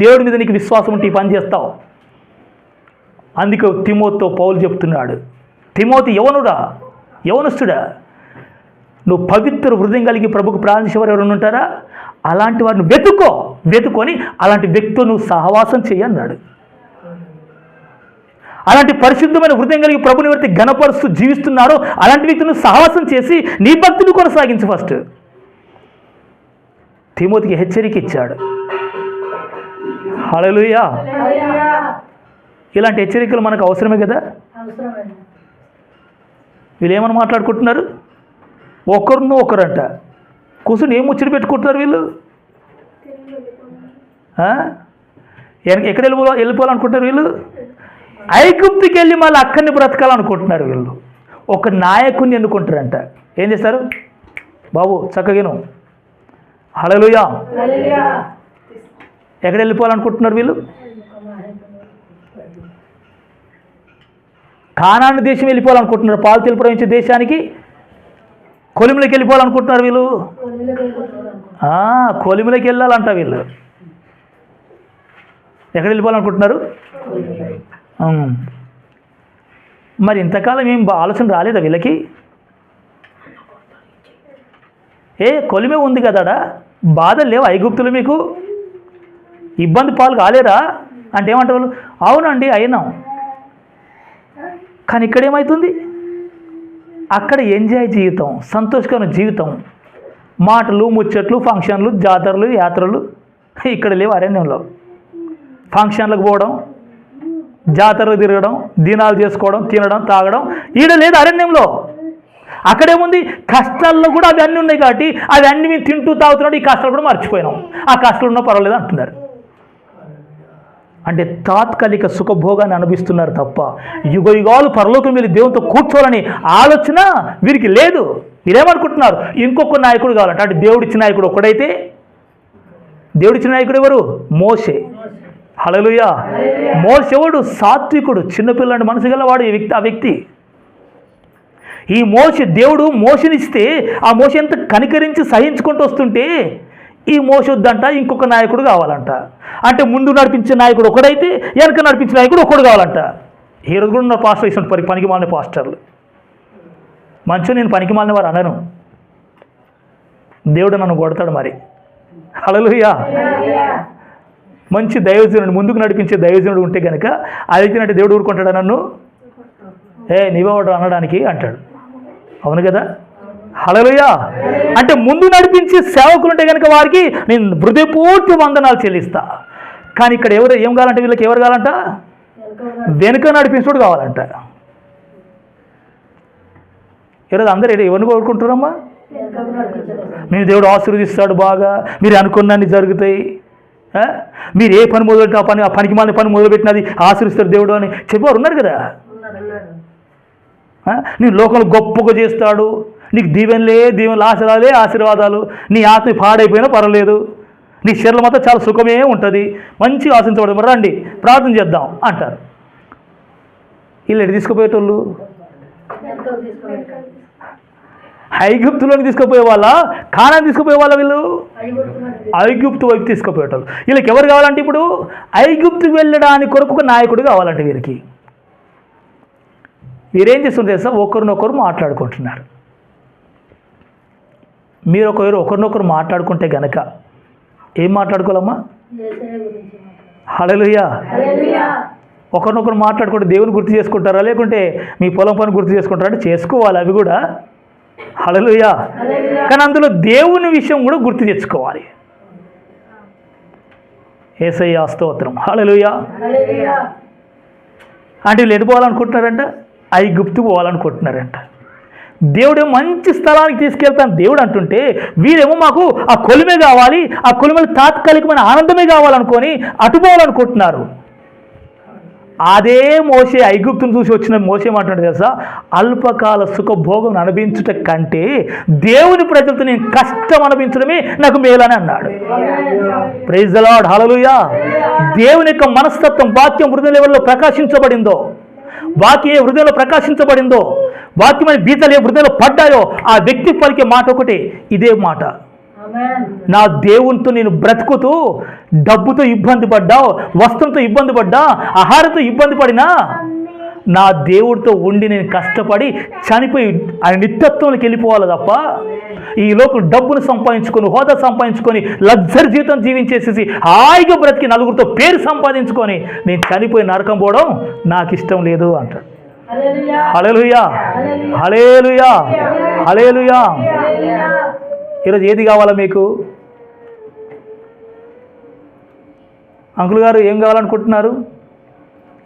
[SPEAKER 3] దేవుడి మీద నీకు విశ్వాసం ఉంటే ఈ పని చేస్తావు. అందుకే తిమోతితో పౌలు చెప్తున్నాడు, తిమోతి యవనస్తుడా, నువ్వు పవిత్ర హృదయం కలిగి ప్రభుకు ప్రార్థించేవారు ఎవరైనా ఉంటారా? అలాంటి వారిని వెతుకొని అలాంటి వ్యక్తితో నువ్వు సహవాసం చేయన్నాడు. అలాంటి పరిశుద్ధమైన హృదయం కలిగి ప్రభుని ఎవరైతే గణపరుస్తూ జీవిస్తున్నారో అలాంటి వ్యక్తిని సహవాసం చేసి నీ భక్తిని కొనసాగించు. ఫస్ట్ తిమోతికి హెచ్చరిక ఇచ్చాడు. హల్లెలూయా. ఇలాంటి హెచ్చరికలు మనకు అవసరమే కదా. వీళ్ళు ఏమని మాట్లాడుకుంటున్నారు? ఒకరంట కూర్చుని ఏం ముచ్చట పెట్టుకుంటున్నారు వీళ్ళు? ఎక్కడ వెళ్ళిపోవాలనుకుంటున్నారు వీళ్ళు? ఐగుప్తుకి వెళ్ళి మళ్ళీ అక్కడిని బ్రతకాలనుకుంటున్నారు వీళ్ళు. ఒక నాయకుడిని ఎన్నుకుంటారంట. ఏం చేస్తారు? బాబు చక్కగాను. హల్లెలూయా. ఎక్కడ వెళ్ళిపోవాలనుకుంటున్నారు వీళ్ళు? కానాను దేశం వెళ్ళిపోవాలనుకుంటున్నారు. పాలు తెలుపు ప్రవహించే దేశానికి, కొలిమిలోకి వెళ్ళిపోవాలనుకుంటున్నారు వీళ్ళు. కొలిమిలోకి వెళ్ళాలంట వీళ్ళు. ఎక్కడ వెళ్ళిపోవాలనుకుంటున్నారు? మరి ఇంతకాలం ఏం ఆలోచన రాలేదా వీళ్ళకి? కొలిమే ఉంది కదాడా, బాధలు లేవు ఐగుప్తులు, మీకు ఇబ్బంది పాలు కాలేరా అంటే ఏమంటారు వాళ్ళు? అవునండి అయినాం. కానీ ఇక్కడ ఏమవుతుంది? అక్కడ ఎంజాయ్ జీవితం, సంతోషకరమైన జీవితం, మాటలు, ముచ్చట్లు, ఫంక్షన్లు, జాతరలు, యాత్రలు. ఇక్కడ లేవు అరణ్యంలో. ఫంక్షన్లకు పోవడం, జాతరలు తిరగడం, దినాలు చేసుకోవడం, తినడం, తాగడం ఈడ లేదు అరణ్యంలో. అక్కడేముంది? కష్టాల్లో కూడా అవి అన్నీ ఉన్నాయి కాబట్టి అవి అన్నీ మేము తింటూ తాగుతున్నాడు. ఈ కష్టాలు కూడా మర్చిపోయినాం. ఆ కష్టాలు ఉన్నా పర్వాలేదు అంటున్నారు. అంటే తాత్కాలిక సుఖభోగాన్ని అనుభవిస్తున్నారు తప్ప యుగాలు పరలోకం వెళ్ళి దేవునితో కూర్చోవాలని ఆలోచన వీరికి లేదు. వీరేమనుకుంటున్నారు? ఇంకొక నాయకుడు కావాలంట. అంటే దేవుడిచ్చిన నాయకుడు ఒకడైతే, దేవుడిచ్చిన నాయకుడు ఎవరు? మోషే. హల్లెలూయా. మోషే ఎవడు? సాత్వికుడు, చిన్నపిల్లాడి మనసు గలవాడు ఆ వ్యక్తి. ఈ దేవుడు మోషనిస్తే ఆ మోష ఎంత కనికరించి సహించుకుంటూ వస్తుంటే ఈ మోష వద్దంట, ఇంకొక నాయకుడు కావాలంట. అంటే ముందు నడిపించే నాయకుడు ఒకడైతే వెనక నడిపించే నాయకుడు ఒకడు కావాలంట. ఈ రోజు కూడా నా పాస్టర్ ఇస్తుంటారు పనికి మాలిన పాస్టర్లు. మంచిగా నేను పనికి మాలిన వారు అనను. దేవుడు నన్ను కొడతాడు మరి. హల్లెలూయా. మంచి దైవజనుడు, ముందుకు నడిపించే దైవజనుడు ఉంటే కనుక అది అంటే దేవుడు ఊరుకుంటాడా నన్ను? నీవెవడు అనడానికి అంటాడు. అవును కదా. హల్లెలూయా. అంటే ముందు నడిపించే సేవకులు ఉంటే కనుక వారికి నేను హృదయపూర్తి వందనాలు చెల్లిస్తా. కానీ ఇక్కడ ఏం కావాలంటే వీళ్ళకి ఎవరు కావాలంట? వెనుక నడిపించుడు కావాలంట. ఈరోజు అందరూ ఎవరిని కోరుకుంటున్నారమ్మా? మీరు దేవుడు ఆశీర్వదిస్తాడు, బాగా మీరు అనుకున్నన్ని జరుగుతాయి, మీరు ఏ పని మొదలుపెట్టి ఆ పనికి మాలిన పని మొదలుపెట్టినది ఆశీర్వదిస్తాడు దేవుడు అని చెప్పేవారు ఉన్నారు కదా. నేను లోకంలో గొప్పగా చేస్తాడు, నీకు దీవెనలు ఆశీర్వాదాలు, నీ ఆత్మ పాడైపోయినా పర్వాలేదు, నీ శరీరం మాత్రం చాలా సుఖమే ఉంటుంది, మంచిగా ఆశించబడదు. మరి రండి ప్రార్థన చేద్దాం అంటారు. వీళ్ళు ఎటు తీసుకుపోయేటోళ్ళు? ఐగుప్తులోకి తీసుకుపోయే వాళ్ళ, కానాన్ని తీసుకుపోయే వాళ్ళ వీళ్ళు ఐగుప్తు వైపు తీసుకుపోయేటోళ్ళు. వీళ్ళకి ఎవరు కావాలంటే ఇప్పుడు ఐగుప్తుకు వెళ్ళడానికి కొరకు ఒక నాయకుడు కావాలంటే వీరికి. వీరేం చేస్తుంటే తెలుసా? ఒకరినొకరు మాట్లాడుకుంటున్నారు. మీరు ఒకరినొకరు మాట్లాడుకుంటే గనక ఏం మాట్లాడుకోవాలమ్మా? హల్లెలూయా. ఒకరినొకరు మాట్లాడుకుంటే దేవుని గుర్తు చేసుకుంటారా, లేకుంటే మీ పొలం పని గుర్తు చేసుకుంటారా అంటే చేసుకోవాలి అవి కూడా. హల్లెలూయా. కానీ అందులో దేవుని విషయం కూడా గుర్తు తెచ్చుకోవాలి. యేసయ్య స్తోత్రం. హల్లెలూయా. అంటే వీళ్ళు ఎటు పోవాలనుకుంటున్నారంట? ఐగుప్తు పోవాలనుకుంటున్నారంట. దేవుడు మంచి స్థలానికి తీసుకెళ్తాను దేవుడు అంటుంటే వీరేమో మాకు ఆ కొలిమే కావాలి, ఆ కొలిమేలు తాత్కాలికమైన ఆనందమే కావాలనుకొని అటు పోవాలనుకుంటున్నారు. అదే మోషే ఐగుప్తును చూసి వచ్చిన మోషే ఏమంటున్నాడు తెలుసా? అల్పకాల సుఖభోగం అనుభవించుట కంటే దేవుని ప్రజలతో నేను కష్టం అనుభవించడమే నాకు మేలని అన్నాడు. Praise the Lord. హల్లెలూయా. దేవుని యొక్క మనస్తత్వం వాక్యం హృదయ లెవెల్లో ప్రకాశించబడిందో, వాక్యం ఏ హృదయంలో ప్రకాశించబడిందో, వాక్యమైన బీజాలు ఏ హృదయంలో పడ్డాయో ఆ వ్యక్తి పలికే మాట ఒకటే, ఇదే మాట. నా దేవునితో నేను బ్రతుకుతూ డబ్బుతో ఇబ్బంది పడ్డా, వస్త్రంతో ఇబ్బంది పడ్డా, ఆహారంతో ఇబ్బంది పడినా నా దేవుడితో ఉండి నేను కష్టపడి చనిపోయి ఆయన నిత్యత్వంలోకి వెళ్ళిపోవాలి తప్ప ఈ లోకం డబ్బును సంపాదించుకొని, హోదా సంపాదించుకొని, లగ్జరీ జీవితం జీవించేసేసి హాయిగా బ్రతికి నలుగురితో పేరు సంపాదించుకొని నేను చనిపోయి నరకం పోవడం నాకు ఇష్టం లేదు అంటాడు. హల్లెలూయా. హల్లెలూయా. హల్లెలూయా. ఈరోజు ఏది కావాలా మీకు? అంకుల్ గారు ఏం కావాలనుకుంటున్నారు?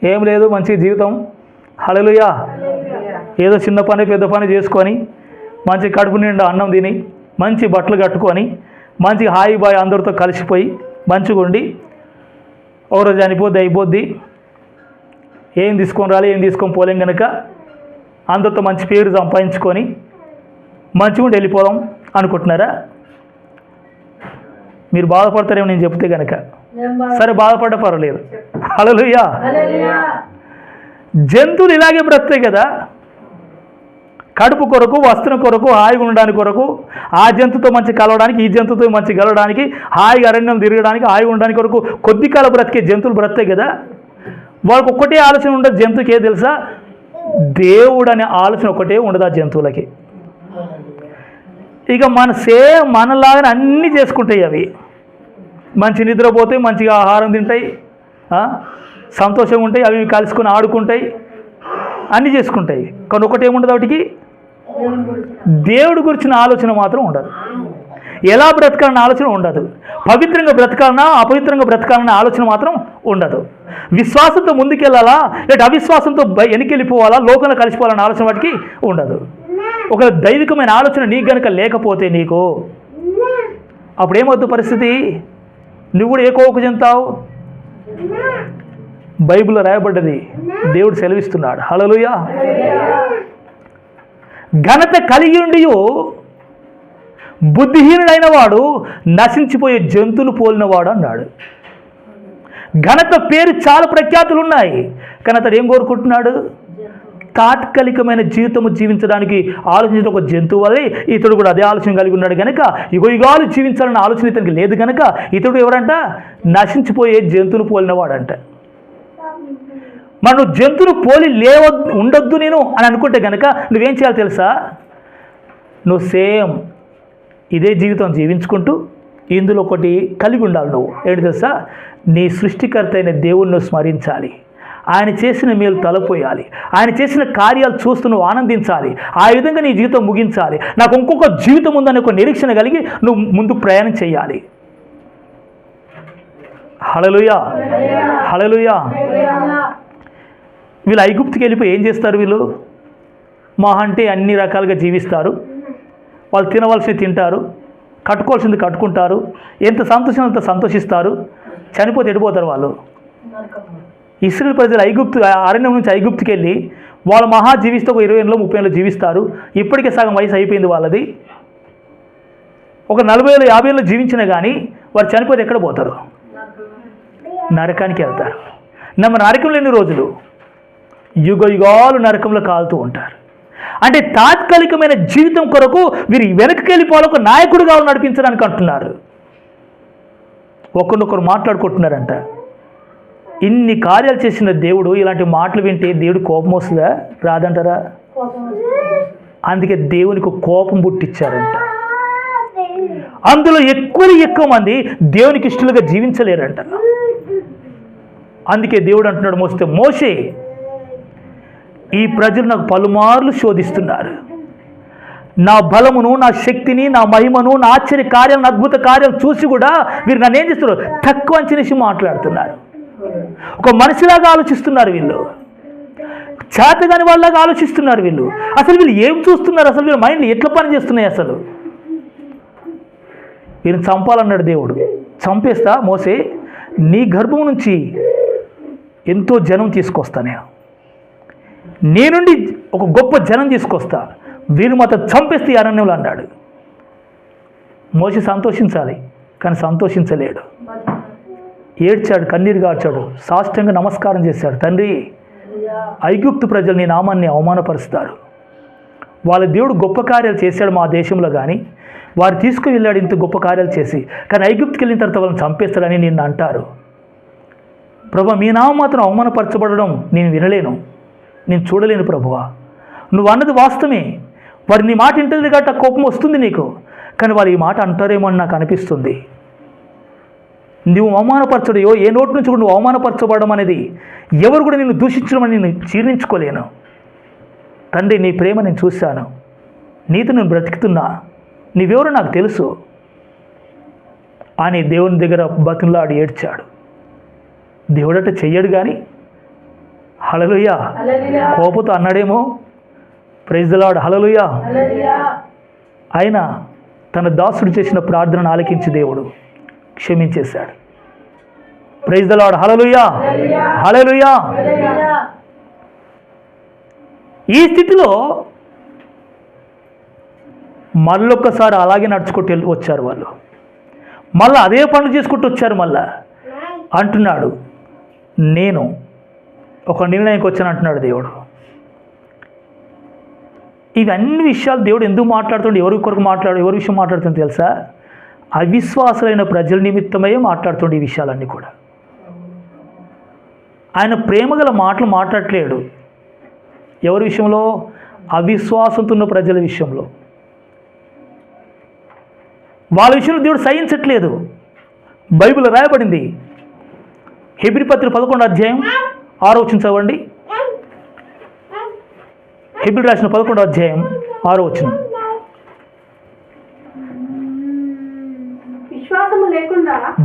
[SPEAKER 3] ఏం లేదు, మంచి జీవితం. హల్లెలూయా. ఏదో చిన్న పని పెద్ద పని చేసుకొని మంచి కడుపు నిండా అన్నం తిని మంచి బట్టలు కట్టుకొని మంచి హాయి బాయ్ అందరితో కలిసిపోయి మంచిగా ఉండి ఓ రోజు అయిపోద్ది ఏం తీసుకొని రాలి ఏం తీసుకొని పోలేం కనుక అందరితో మంచి పేరు సంపాదించుకొని మంచిగా ఉండి వెళ్ళిపోదాం అనుకుంటున్నారా? మీరు బాధపడతారేమో నేను చెప్తే కనుక. సరే, బాధపడ్డ పర్వాలేదు. హల్లెలూయా. జంతువులు ఇలాగే బ్రతుకుతాయి కదా, కడుపు కొరకు, వస్త్రం కొరకు, హాయిగా ఉండడానికి కొరకు, ఆ జంతువుతో మంచి కలవడానికి, ఈ జంతువుతో మంచి కలవడానికి, హాయిగా అరణ్యం తిరగడానికి, హాయిగా ఉండడానికి కొరకు కొద్ది కాలం బ్రతికే జంతువులు బ్రతుకుతాయి కదా. వాళ్ళకి ఒక్కటే ఆలోచన ఉండదు జంతువుకి. ఏ తెలుసా? దేవుడు అనే ఆలోచన ఒకటే ఉండదు ఆ జంతువులకి. ఇక మనలాగానే అన్నీ చేసుకుంటాయి అవి. మంచి నిద్రపోతాయి, మంచిగా ఆహారం తింటాయి, సంతోషంగా ఉంటాయి, అవి కలుసుకొని ఆడుకుంటాయి, అన్నీ చేసుకుంటాయి. కానీ ఒకటి ఏముండదు వాటికి? దేవుడి గురించిన ఆలోచన మాత్రం ఉండదు. ఎలా బ్రతకాలన్న ఆలోచన ఉండదు. పవిత్రంగా బ్రతకాలన్నా అపవిత్రంగా బ్రతకాలన్న ఆలోచన మాత్రం ఉండదు. విశ్వాసంతో ముందుకెళ్ళాలా లేదా అవిశ్వాసంతో వెనకెళ్ళిపోవాలా, లోకంలో కలిసిపోవాలన్న ఆలోచన వాటికి ఉండదు. ఒక దైవికమైన ఆలోచన నీకు గనుక లేకపోతే నీకు అప్పుడు ఏమవుతుంది పరిస్థితి? నువ్వు కూడా ఏ కోవకు చెందుతావు? బైబిల్లో రాయబడ్డది, దేవుడు సెలవిస్తున్నాడు. హల్లెలూయా. ఘనత కలిగి ఉండి బుద్ధిహీనుడైన వాడు నశించిపోయే జంతువులు పోలినవాడు అన్నాడు. ఘనత పేరు చాలా ప్రఖ్యాతులు ఉన్నాయి, కానీ అతడు ఏం కోరుకుంటున్నాడు? తాత్కాలికమైన జీవితము జీవించడానికి ఆలోచించిన ఒక జంతువు వల్లే ఇతడు కూడా అదే ఆలోచన కలిగి ఉన్నాడు కనుక యుగాలు జీవించాలన్న ఆలోచన ఇతనికి లేదు కనుక ఇతడు ఎవరంట? నశించిపోయే జంతువును పోలినవాడంట. మరి నువ్వు జంతువును పోలి ఉండొద్దు నేను అని అనుకుంటే కనుక నువ్వేం చేయాలి తెలుసా? నువ్వు సేమ్ ఇదే జీవితం జీవించుకుంటూ ఇందులో ఒకటి కలిగి ఉండాలి. నువ్వు ఏంటి తెలుసా? నీ సృష్టికర్త అయిన దేవుణ్ణి స్మరించాలి, ఆయన చేసిన మేలు తలపోయాలి, ఆయన చేసిన కార్యాలు చూస్తూ నువ్వు ఆనందించాలి. ఆ విధంగా నీ జీవితం ముగించాలి. నాకు ఇంకొక జీవితం ఉందనే ఒక నిరీక్షణ కలిగి నువ్వు ముందుకు ప్రయాణం చేయాలి. హల్లెలూయా. హల్లెలూయా. వీళ్ళు ఐగుప్తుకి వెళ్ళిపోయి ఏం చేస్తారు? వీళ్ళు మహా అంటే అన్ని రకాలుగా జీవిస్తారు. వాళ్ళు తినవలసింది తింటారు, కట్టుకోవాల్సింది కట్టుకుంటారు, ఎంత సంతోషం అంత సంతోషిస్తారు. చనిపోతే ఎడిపోతారు వాళ్ళు. ఇశ్రాయేలు ప్రజలు అరణ్యం నుంచి ఐగుప్తుకి వెళ్ళి వాళ్ళు మహా జీవిస్తే ఒక 20 ఏళ్ళు 30 ఏళ్ళు జీవిస్తారు. ఇప్పటికే సగం వయసు అయిపోయింది వాళ్ళది. ఒక 40 ఏళ్ళు 50 ఏళ్ళు జీవించినా కానీ వారు చనిపోతే ఎక్కడ పోతారు? నరకానికి వెళ్తారు. నరకం లేని రోజులు యుగాలు నరకంలో కాలుతూ ఉంటారు. అంటే తాత్కాలికమైన జీవితం కొరకు వీరు వెనక్కి వెళ్ళిపోవాలి, ఒక నాయకుడిగా నడిపించడానికి అంటున్నారు. ఒకరినొకరు మాట్లాడుకుంటున్నారంట. ఇన్ని కార్యాలు చేసిన దేవుడు ఇలాంటి మాటలు వింటే దేవుడు కోపం వస్తుందా? రాదంటారా? అందుకే దేవునికి కోపం పుట్టించారంట. అందులో ఎక్కువ మంది దేవునికి ఇష్టలుగా జీవించలేరంట. అందుకే దేవుడు అంటున్నాడు మోషే, ఈ ప్రజలు నాకు పలుమార్లు శోధిస్తున్నారు. నా బలమును, నా శక్తిని, నా మహిమను, నా ఆశ్చర్య కార్యాలను, అద్భుత కార్యాలు చూసి కూడా వీరు నన్ను ఏం చేస్తున్నారు? తక్కువ అంచనేసి మాట్లాడుతున్నారు. ఒక మనిషిలాగా ఆలోచిస్తున్నారు వీళ్ళు, చేతగాని వాళ్ళలాగా ఆలోచిస్తున్నారు వీళ్ళు. అసలు వీళ్ళు ఏం చూస్తున్నారు? అసలు వీళ్ళ మైండ్లు ఎట్లా పని చేస్తున్నాయి? అసలు వీరిని చంపాలన్నాడు దేవుడు. చంపేస్తా మోసే, నీ గర్భం నుంచి ఎంతో జనం తీసుకొస్తా, నీ నుండి ఒక గొప్ప జనం తీసుకొస్తా, వీరు మాత్రం చంపేస్తే ఈ అరణ్యంలో అన్నాడు. మోసే సంతోషించాలి, కానీ సంతోషించలేడు. ఏడ్చాడు, కన్నీరు గార్చాడు, సాష్టాంగ నమస్కారం చేశాడు. తండ్రి, ఐగుప్తు ప్రజలు నీ నామాన్ని అవమానపరుస్తారు. వాళ్ళ దేవుడు గొప్ప కార్యాలు చేశాడు మా దేశంలో, కానీ వారు తీసుకువెళ్ళాడు ఇంత గొప్ప కార్యాలు చేసి, కానీ ఐగుప్తుకి వెళ్ళిన తర్వాత వాళ్ళని చంపేస్తాడని నిన్ను అంటారు. ప్రభు, మీ నామం మాత్రం అవమానపరచబడడం నేను వినలేను, నేను చూడలేను ప్రభువా. నువ్వు అన్నది వాస్తవమే, వారు నీ మాట ఇంటది కాబట్టి ఆ కోపం వస్తుంది నీకు, కానీ వాళ్ళు ఈ మాట అంటారేమో అని నాకు అనిపిస్తుంది. నువ్వు అవమానపరచడయో, ఏ నోటి నుంచి కూడా నువ్వు అవమానపరచబడడం అనేది, ఎవరు కూడా నిన్ను దూషించడం అని నేను జీర్ణించుకోలేను. తండ్రి, నీ ప్రేమ నేను చూశాను, నీతో నేను బ్రతుకుతున్నా, నీవెవరో నాకు తెలుసు అని దేవుని దగ్గర బతులాడి ఏడ్చాడు. దేవుడట చెయ్యడు, కానీ హల్లెలూయా కోపంతో అన్నాడేమో. ప్రైజ్ ది లార్డ్, హల్లెలూయా. ఆయన తన దాసుడు చేసిన ప్రార్థనను ఆలకించి దేవుడు క్షమించేశాడు. ప్రైజ్ ది లార్డ్, హల్లెలూయా, హల్లెలూయా. ఈ స్థితిలో మళ్ళొక్కసారి అలాగే నడుచుకుంటూ వచ్చారు వాళ్ళు, మళ్ళీ అదే పనులు చేసుకుంటూ వచ్చారు. మళ్ళా అంటున్నాడు, నేను ఒక నిర్ణయంకి వచ్చాను అంటున్నాడు దేవుడు. ఇవన్నీ విషయాలు దేవుడు ఎందుకు మాట్లాడుతుండే, ఎవరి కొరకు ఎవరి విషయం మాట్లాడుతుందో తెలుసా? అవిశ్వాసులైన ప్రజల నిమిత్తమే మాట్లాడుతుండే ఈ విషయాలన్నీ కూడా. ఆయన ప్రేమగల మాటలు మాట్లాడలేడు ఎవరి విషయంలో? అవిశ్వాసంతో ఉన్న ప్రజల విషయంలో. వాళ్ళ విషయంలో దేవుడు సహించట్లేదు. బైబిల్ రాయబడింది, హెబ్రీ పత్రిక 11వ అధ్యాయం 6వ వచనం చదవండి. హెబ్రీ రాసిన 11వ అధ్యాయం 6వ వచనం.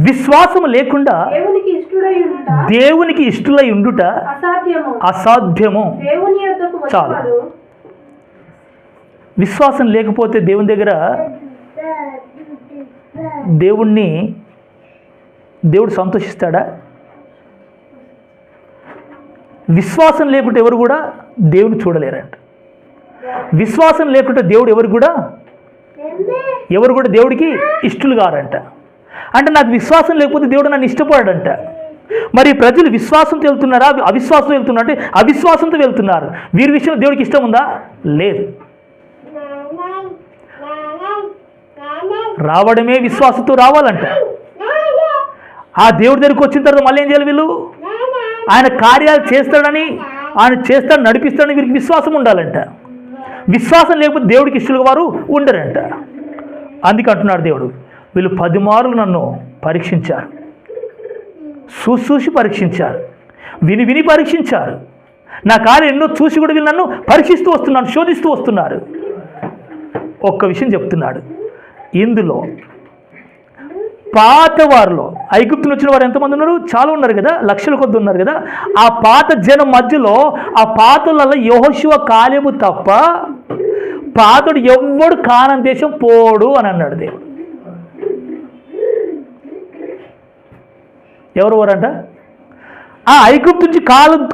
[SPEAKER 3] విశ్వాసము లేకుండా దేవునికి ఇష్టలై ఉండుట అసాధ్యము. చాలు. విశ్వాసం లేకపోతే దేవుని దగ్గర దేవుడు సంతోషిస్తాడా? విశ్వాసం లేకుంటే ఎవరు కూడా దేవుని చూడలేరంట. విశ్వాసం లేకుంటే దేవుడు ఎవరు కూడా దేవుడికి ఇష్టలు కారంట. అంటే నాకు విశ్వాసం లేకపోతే దేవుడు నన్ను ఇష్టపడాడంట. మరి ప్రజలు విశ్వాసంతో వెళ్తున్నారా, అవిశ్వాసంతో వెళ్తున్నారు? అంటే అవిశ్వాసంతో వెళ్తున్నారు. వీరి విషయంలో దేవుడికి ఇష్టం ఉందా? లేదు. రావడమే విశ్వాసంతో రావాలంట. ఆ దేవుడి దగ్గరికి వచ్చిన తర్వాత మళ్ళీ ఏం చేయాలి వీళ్ళు? ఆయన కార్యాలు చేస్తాడని, ఆయన చేస్తాడు, నడిపిస్తాడని వీరికి విశ్వాసం ఉండాలంట. విశ్వాసం లేకపోతే దేవుడికి ఇష్టలుగా వారు ఉండరంట. అందుకే అంటున్నాడు దేవుడు, వీళ్ళు 10 మార్లు నన్ను పరీక్షించారు, చూసి పరీక్షించారు, విని పరీక్షించారు. నా కార్యం ఎన్నో చూసి కూడా వీళ్ళు నన్ను పరీక్షిస్తూ వస్తున్నారు, శోధిస్తూ వస్తున్నారు. ఒక్క విషయం చెప్తున్నాడు, ఇందులో పాత వారిలో ఐగుప్తులు వచ్చిన వారు ఎంతమంది ఉన్నారు? చాలా ఉన్నారు కదా, లక్షల కొద్ది ఉన్నారు కదా. ఆ పాత జనం మధ్యలో, ఆ పాతలలో యెహోషువ, కాలేబు తప్ప పాతడు ఎవ్వడు కానాను దేశం పోడు అని అన్నాడు దేవుడు. ఎవరంట? ఆ ఐగుప్తు నుంచి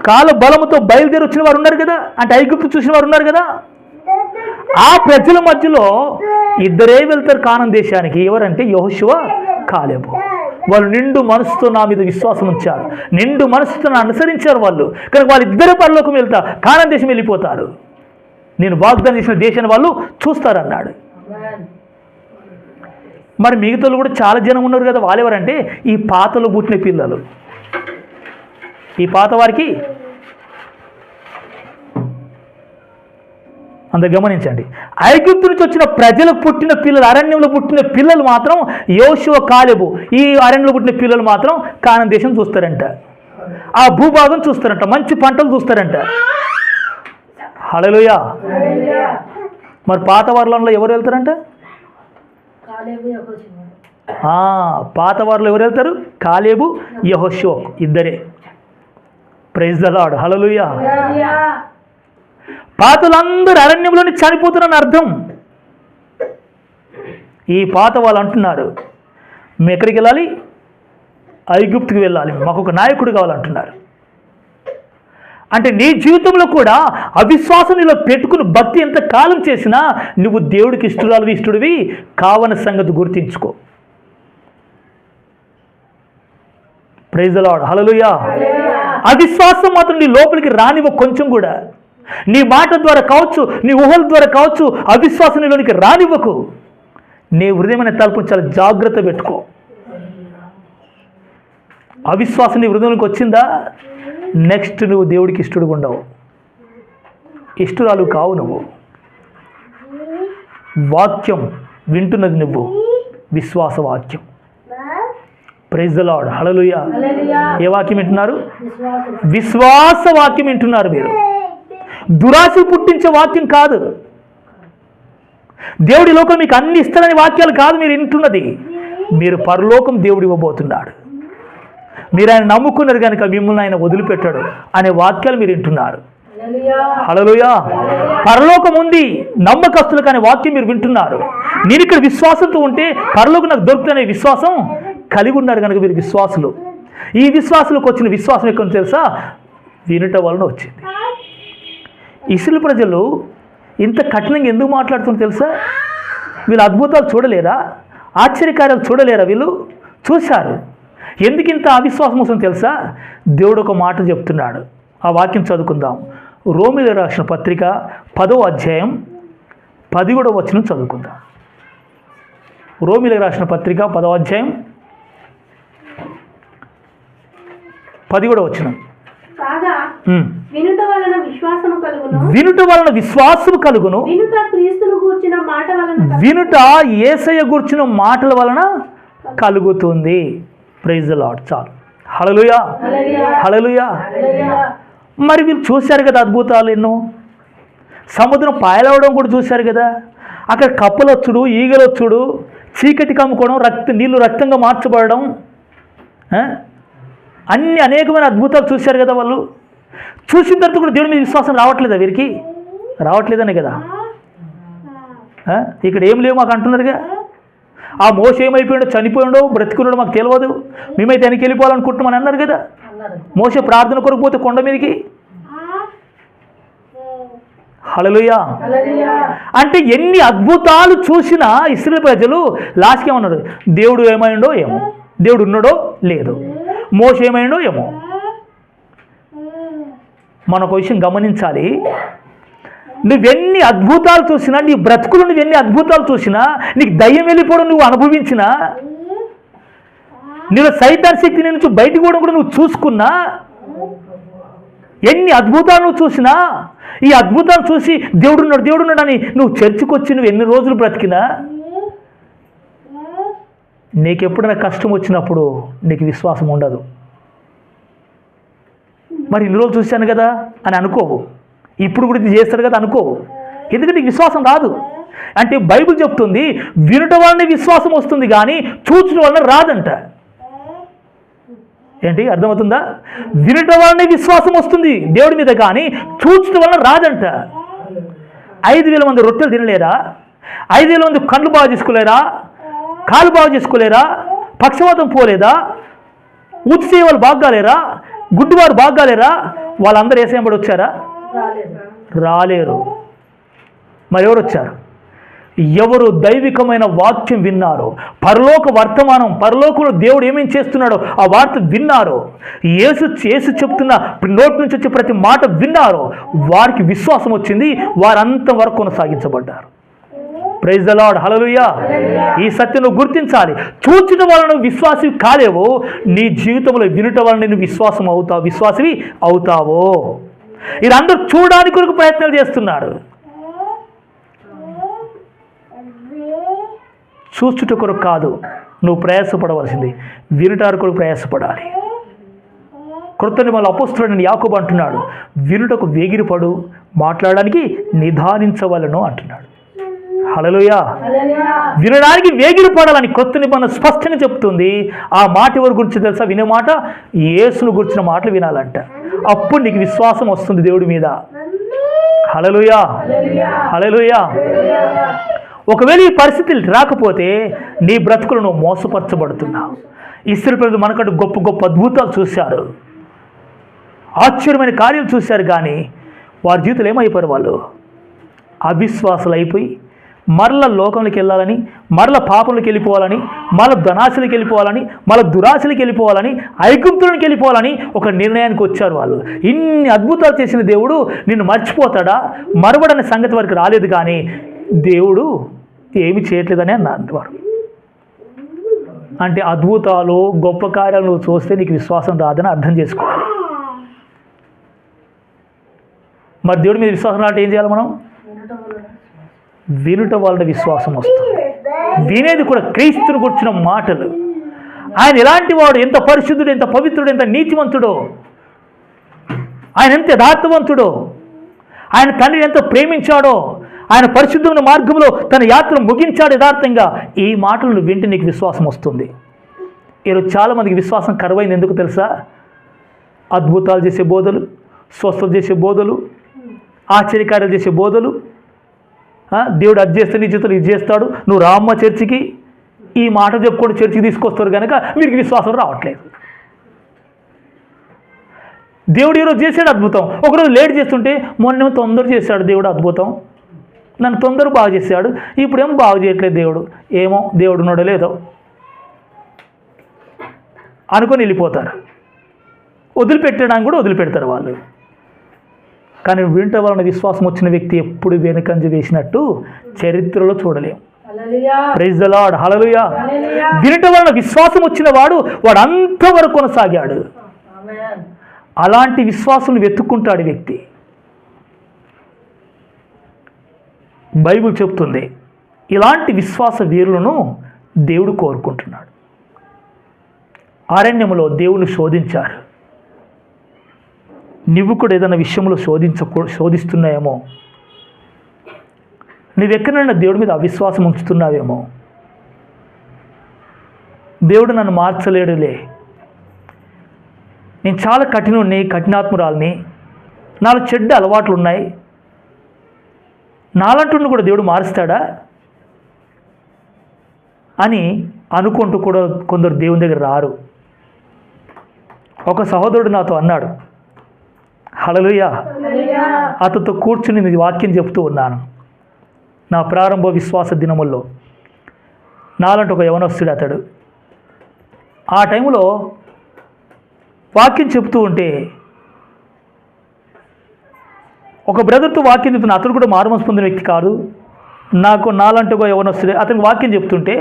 [SPEAKER 3] కాల బలముతో బయలుదేరి వచ్చిన వారు ఉన్నారు కదా, అంటే ఐగుప్తు చూసిన వారు ఉన్నారు కదా. ఆ ప్రజల మధ్యలో 2 వెళ్తారు కానాను దేశానికి. ఎవరంటే యెహోషువ, కాలేబు. వాళ్ళు నిండు మనసుతో నా మీద విశ్వాసం ఉంచారు, నిండు మనసుతో నా అనుసరించారు వాళ్ళు. కనుక వాళ్ళిద్దరే పరలోకం వెళ్తా, కానాను దేశం వెళ్ళిపోతారు, నేను వాగ్దానం చేసిన దేశాన్ని వాళ్ళు చూస్తారన్నాడు. మరి మిగతాలు కూడా చాలా జనం ఉన్నారు కదా, వాళ్ళెవరంటే ఈ పాతలో పుట్టిన పిల్లలు. ఈ పాత వారికి అంత గమనించండి, ఐగుప్తు నుంచి వచ్చిన ప్రజలకు పుట్టిన పిల్లలు, అరణ్యంలో పుట్టిన పిల్లలు మాత్రం యోషువ కాలేబు, ఈ అరణ్యంలో పుట్టిన పిల్లలు మాత్రం కానాను దేశం చూస్తారంట, ఆ భూభాగం చూస్తారంట, మంచి పంటలు చూస్తారంట. హల్లెలూయా. మరి పాత వర్లంలో ఎవరు వెళ్తారంట? పాత వారిలో ఎవరు వెళ్తారు? కాలేబు, యెహోషువ, ఇద్దరే. Praise the lord. హల్లెలూయా. పాతలందరూ అరణ్యంలోనే చనిపోతున్నారని అర్థం. ఈ పాత వాళ్ళు అంటున్నారు, మేము ఎక్కడికి వెళ్ళాలి? ఐగుప్తుకి వెళ్ళాలి, మాకు ఒక నాయకుడు కావాలంటున్నారు. అంటే నీ జీవితంలో కూడా అవిశ్వాసం ఇలా పెట్టుకుని భక్తి ఎంత కాలం చేసినా నువ్వు దేవుడికి ఇష్టడువి కావని సంగతి గుర్తించుకో. Praise the lord. హల్లెలూయా. అవిశ్వాసం మాత్రం నీ లోపలికి రానివ్వ కొంచెం కూడా. నీ మాట ద్వారా కావచ్చు, నీ ఊహల ద్వారా కావచ్చు, అవిశ్వాసం నీలోనికి రానివ్వకు. నీ హృదయమైన తలుపుని చాలా జాగ్రత్త పెట్టుకో. అవిశ్వాసం నీ హృదయంలోకి వచ్చిందా, నెక్స్ట్ నువ్వు దేవుడికి ఇష్టడుగా ఉండవు, ఇష్టరాలు కావు. నువ్వు వాక్యం వింటున్నది, నువ్వు విశ్వాస వాక్యం. Praise the lord. హల్లెలూయా. ఏ వాక్యం వింటున్నారు? విశ్వాస వాక్యం వింటున్నారు మీరు. దురాశ పుట్టించే వాక్యం కాదు. దేవుడి లోకం మీకు అన్ని ఇస్తారనే వాక్యాలు కాదు మీరు వింటున్నది. మీరు పరలోకం దేవుడు ఇవ్వబోతున్నాడు, మీరు ఆయన నమ్ముకున్నారు కనుక మిమ్మల్ని ఆయన వదిలిపెట్టాడు అనే వాక్యాలు మీరు వింటున్నారు. హల్లెలూయా. పరలోకం ఉంది, నమ్మకస్తులకు అనే వాక్యం మీరు వింటున్నారు. నేను ఇక్కడ విశ్వాసంతో ఉంటే పరలోకం నాకు దొరుకుతుందనే విశ్వాసం కలిగి ఉన్నారు కనుక మీరు విశ్వాసులు. ఈ విశ్వాసులకు వచ్చిన విశ్వాసం ఎక్కడ తెలుసా? వినుట వలన వచ్చింది. ఇశ్రాయేలు ప్రజలు ఇంత కఠినంగా ఎందుకు మాట్లాడుతున్నారు తెలుసా? వీళ్ళు అద్భుతాలు చూడలేరా? ఆశ్చర్యకార్యాలు చూడలేరా? వీళ్ళు చూశారు. ఎందుకు ఇంత అవిశ్వాసం వస్తుంది తెలుసా? దేవుడు ఒక మాట చెప్తున్నాడు. ఆ వాక్యం చదువుకుందాం. రోమీయులకు రాసిన పత్రిక 10వ అధ్యాయం 17వ వచనం చదువుకుందాం. రోమీయులకు రాసిన పత్రిక 10వ అధ్యాయం 17వ వచనం.
[SPEAKER 2] కాగా వినుట వలన విశ్వాసము కలుగును,
[SPEAKER 3] వినుట వలన విశ్వాసము కలుగును,
[SPEAKER 2] వినుట క్రీస్తును గూర్చిన మాట వలన,
[SPEAKER 3] వినుట యేసయ్య గూర్చిన మాటల వలన కలుగుతుంది. Praise the Lord. చాలు. హల్లెలూయా. హల్లెలూయా. మరి మీరు చూశారు కదా అద్భుతాలు ఎన్నో. సముద్రం పాయలవడం కూడా చూశారు కదా. అక్కడ కప్పలు వచ్చుడు, ఈగలు వచ్చుడు, చీకటి కమ్ముకోవడం, నీళ్లు రక్తంగా మార్చబడడం, అన్ని అనేకమైన అద్భుతాలు చూశారు కదా వాళ్ళు. చూసిన తర్వాత కూడా దేవుడి మీద విశ్వాసం రావట్లేదా వీరికి? రావట్లేదనే కదా. ఇక్కడ ఏం లేవు మాకు అంటున్నారుగా. ఆ మోషే ఏమైపోయాడో, చనిపోయాడో, బ్రతికున్నాడో మాకు తెలియదు, మేమైతే వెనక్కి వెళ్ళిపోవాలనుకుంటున్నామని అన్నారు కదా. మోషే ప్రార్థన కొరకు పోతే కొండ మీదకి. హల్లెలూయా. అంటే ఎన్ని అద్భుతాలు చూసినా ఇశ్రాయేలు ప్రజలు లాస్ట్కి ఏమన్నారు? దేవుడు ఏమైండో ఏమో, దేవుడు ఉన్నాడో లేదు, మోషే ఏమైండో ఏమో. మనం ఒక విషయం గమనించాలి. నువ్వెన్ని అద్భుతాలు చూసినా, నీ బ్రతుకులు నువ్వెన్ని అద్భుతాలు చూసినా, నీకు దయ్యం వెళ్ళిపోవడం నువ్వు అనుభవించినా, నీలో సైతాన్ శక్తి నుంచి బయటకు పోవడం కూడా నువ్వు చూసుకున్నా, ఎన్ని అద్భుతాలు నువ్వు చూసినా, ఈ అద్భుతాలు చూసి దేవుడున్నాడు అని నువ్వు చర్చికి వచ్చి నువ్వు ఎన్ని రోజులు బ్రతికినా, నీకు ఎప్పుడైనా కష్టం వచ్చినప్పుడు నీకు విశ్వాసం ఉండదు. మరి ఇన్ని రోజులు చూశాను కదా అని అనుకోవు. ఇప్పుడు కూడా ఇది చేస్తాడు కదా అనుకోవు. ఎందుకంటే నీకు విశ్వాసం రాదు. అంటే బైబిల్ చెప్తుంది వినటం వలన విశ్వాసం వస్తుంది కానీ చూచడం వలన రాదంట. ఏంటి అర్థమవుతుందా? వినటం వలన విశ్వాసం వస్తుంది దేవుడి మీద కానీ చూచడం వలన రాదంట. 5,000 మంది రొట్టెలు తినలేరా? 5,000 మంది కళ్ళు బాగా చేసుకోలేరా? కాలు బాగా చేసుకోలేరా? పక్షవాతం పోలేదా? ఉత్సే వాళ్ళు బాగాలేరా? గుడ్డివారు బాగాలేరా? వాళ్ళందరూ ఏసేంబడి వచ్చారా? రాలేరు. మరి ఎవరు వచ్చారు? ఎవరు దైవికమైన వాక్యం విన్నారో, పరలోక వర్తమానం, పరలోకంలో దేవుడు ఏమేం చేస్తున్నాడో ఆ వార్త విన్నారో, యేసు చెప్తున్న నోటి నుంచి వచ్చే ప్రతి మాట విన్నారో, వారికి విశ్వాసం వచ్చింది. వారంత వరకు కొనసాగించబడ్డారు. Praise the lord, hallelujah. ఈ సత్యం నువ్వు గుర్తించాలి. చూచిన వలన నువ్వు విశ్వాసి కాలేవో, నీ జీవితంలో వినుట వలన నువ్వు విశ్వాసివి అవుతావో. వీరందరూ చూడడానికి కొరకు ప్రయత్నాలు చేస్తున్నారు. చూచుట కొరకు కాదు నువ్వు ప్రయాసపడవలసింది, వినుటానికి కొరకు ప్రయాసపడాలి. క్రొత్త నిబంధనలో అపోస్తలుడైన యాకోబు అంటున్నాడు, వినుటకు వేగిరపడు, మాట్లాడడానికి నిదానించవలను అంటున్నాడు. హల్లెలూయా. వినడానికి వేగిరపడాలని క్రొత్త నిబంధన స్పష్టంగా చెప్తుంది. ఆ మాట ఎవరి గురించి తెలుసా? వినే మాట యేసును గురించిన మాటలు వినాలంట. అప్పుడు నీకు విశ్వాసం వస్తుంది దేవుడి మీద. హల్లెలూయా, హల్లెలూయా. ఒకవేళ ఈ పరిస్థితులు రాకపోతే నీ బ్రతుకులు నువ్వు మోసపరచబడుతున్నావు. ఇశ్రాయేలు ప్రజలు మనకంటే గొప్ప గొప్ప అద్భుతాలు చూశారు, ఆశ్చర్యమైన కార్యాలు చూశారు. కానీ వారి జీవితంలో ఏమైపోయారు? వాళ్ళు అవిశ్వాసాలు అయిపోయి మరల లోకంలోకి వెళ్ళాలని, మరల పాపంలోకి వెళ్ళిపోవాలని, మరల ధనాశలకు వెళ్ళిపోవాలని, మరల దురాశలకు వెళ్ళిపోవాలని, ఐగుప్తులకు వెళ్ళిపోవాలని ఒక నిర్ణయానికి వచ్చారు వాళ్ళు. ఇన్ని అద్భుతాలు చేసిన దేవుడు నిన్ను మర్చిపోతాడా? మరవడనే సంగతి వరకు రాలేదు. కానీ దేవుడు ఏమి చేయట్లేదని అన్నారు. అంటే అద్భుతాలు, గొప్ప కార్యాలు నువ్వు చూస్తే నీకు విశ్వాసం రాదని అర్థం చేసుకోవాలి. మరి దేవుడి మీద విశ్వాసం రావడం ఏం చేయాలి? మనం వినుట వలన విశ్వాసం వస్తుంది. వినేది కూడా క్రీస్తుని గురించిన మాటలు. ఆయన ఎలాంటి వాడు, ఎంత పరిశుద్ధుడు, ఎంత పవిత్రుడు, ఎంత నీతివంతుడో, ఆయన ఎంత యథార్థవంతుడో, ఆయన తండ్రిని ఎంత ప్రేమించాడో, ఆయన పరిశుద్ధమైన మార్గంలో తన యాత్రను ముగించాడు యథార్థంగా. ఈ మాటలను వింటే నీకు విశ్వాసం వస్తుంది. ఈరోజు చాలామందికి విశ్వాసం కరువైంది. ఎందుకు తెలుసా? అద్భుతాలు చేసే బోధలు, స్వస్థత చేసే బోధలు, ఆశ్చర్యకార్యాలు చేసే బోధలు, దేవుడు అది చేస్తే నీ జీవితంలో ఇది చేస్తాడు, నువ్వు రామ్మ చర్చికి, ఈ మాట చెప్పుకొని చర్చికి తీసుకొస్తారు కనుక మీకు విశ్వాసం రావట్లేదు. దేవుడు ఈరోజు చేశాడు అద్భుతం, ఒకరోజు లేట్ చేస్తుంటే మొన్నేమో తొందర చేశాడు దేవుడు అద్భుతం, నన్ను తొందర బాగు చేశాడు, ఇప్పుడేమో బాగు చేయట్లేదు దేవుడు, ఏమో దేవుడు ఉన్నాడో లేదో అనుకొని వెళ్ళిపోతారు. వదిలిపెట్టడానికి కూడా వదిలిపెడతారు వాళ్ళు. కానీ వినటం వలన విశ్వాసం వచ్చిన వ్యక్తి ఎప్పుడు వెనుకంజ వేసినట్టు చరిత్రలో చూడలేము. ప్రైజ్ ద లార్డ్, హల్లెలూయా. వినటం వలన విశ్వాసం వచ్చిన వాడు అంతవరకు కొనసాగాడు. అలాంటి విశ్వాసం వెతుక్కుంటాడు వ్యక్తి. బైబిల్ చెప్తుంది ఇలాంటి విశ్వాస వీరులను దేవుడు కోరుకుంటున్నాడు. అరణ్యములో దేవుని శోధించారు. నువ్వు కూడా ఏదైనా విషయంలో శోధిస్తున్నాయేమో, నువ్వెక్కడైనా దేవుడి మీద అవిశ్వాసం ఉంచుతున్నావేమో. దేవుడు నన్ను మార్చలేడులే, నేను చాలా కఠినాత్మురాల్ని, నాలో చెడ్డ అలవాట్లు ఉన్నాయి, నాలంటున్న కూడా దేవుడు మారుస్తాడా అని అనుకుంటూ కూడా కొందరు దేవుని దగ్గర రారు. ఒక సహోదరుడు నాతో అన్నాడు, హల్లెలూయా, అతనితో కూర్చుని నేను వాక్యం చెప్తూ ఉన్నాను. నా ప్రారంభ విశ్వాస దినముల్లో నాలంటే ఒక యవనస్తుడు అతడు. ఆ టైంలో వాక్యం చెప్తూ ఉంటే ఒక బ్రదర్తో వాక్యం చెప్తున్నా. అతడు కూడా మారుమనసు పొందిన వ్యక్తి కాదు, నాలంటే ఒక యవనస్తుడే. అతనికి వాక్యం చెప్తుంటే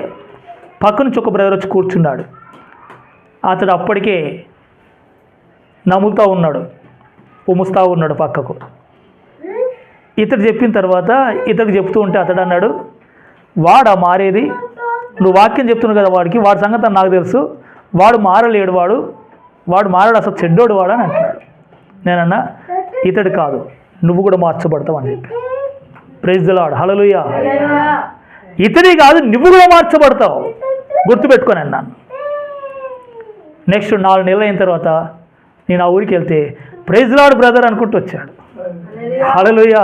[SPEAKER 3] పక్క నుంచి ఒక బ్రదర్ వచ్చి కూర్చున్నాడు. అతడు అప్పటికే నములుతూ ఉన్నాడు, ఉమ్ముస్తూ ఉన్నాడు పక్కకు. ఇతడు చెప్పిన తర్వాత ఇతడికి చెప్తూ ఉంటే అతడు అన్నాడు, వాడా మారేది, నువ్వు వాక్యం చెప్తున్నావు కదా వాడికి, వాడి సంగతి నాకు తెలుసు, వాడు మారలేడు, వాడు మారాడు, అసలు చెడ్డోడు వాడు అని అంటున్నాడు. నేనన్నా, ఇతడు కాదు, నువ్వు కూడా మార్చబడతావు అని చెప్పి. ప్రైజ్ ది లార్డ్, హల్లెలూయా. ఇతడే కాదు, నువ్వు కూడా మార్చబడతావు, గుర్తుపెట్టుకొని అన్నాను. నెక్స్ట్ 4 నెలలు అయిన తర్వాత నేను ఆ ఊరికి వెళ్తే ప్రైజ్ ది లార్డ్ బ్రదర్ అనుకుంటూ వచ్చాడు. హల్లెలూయా.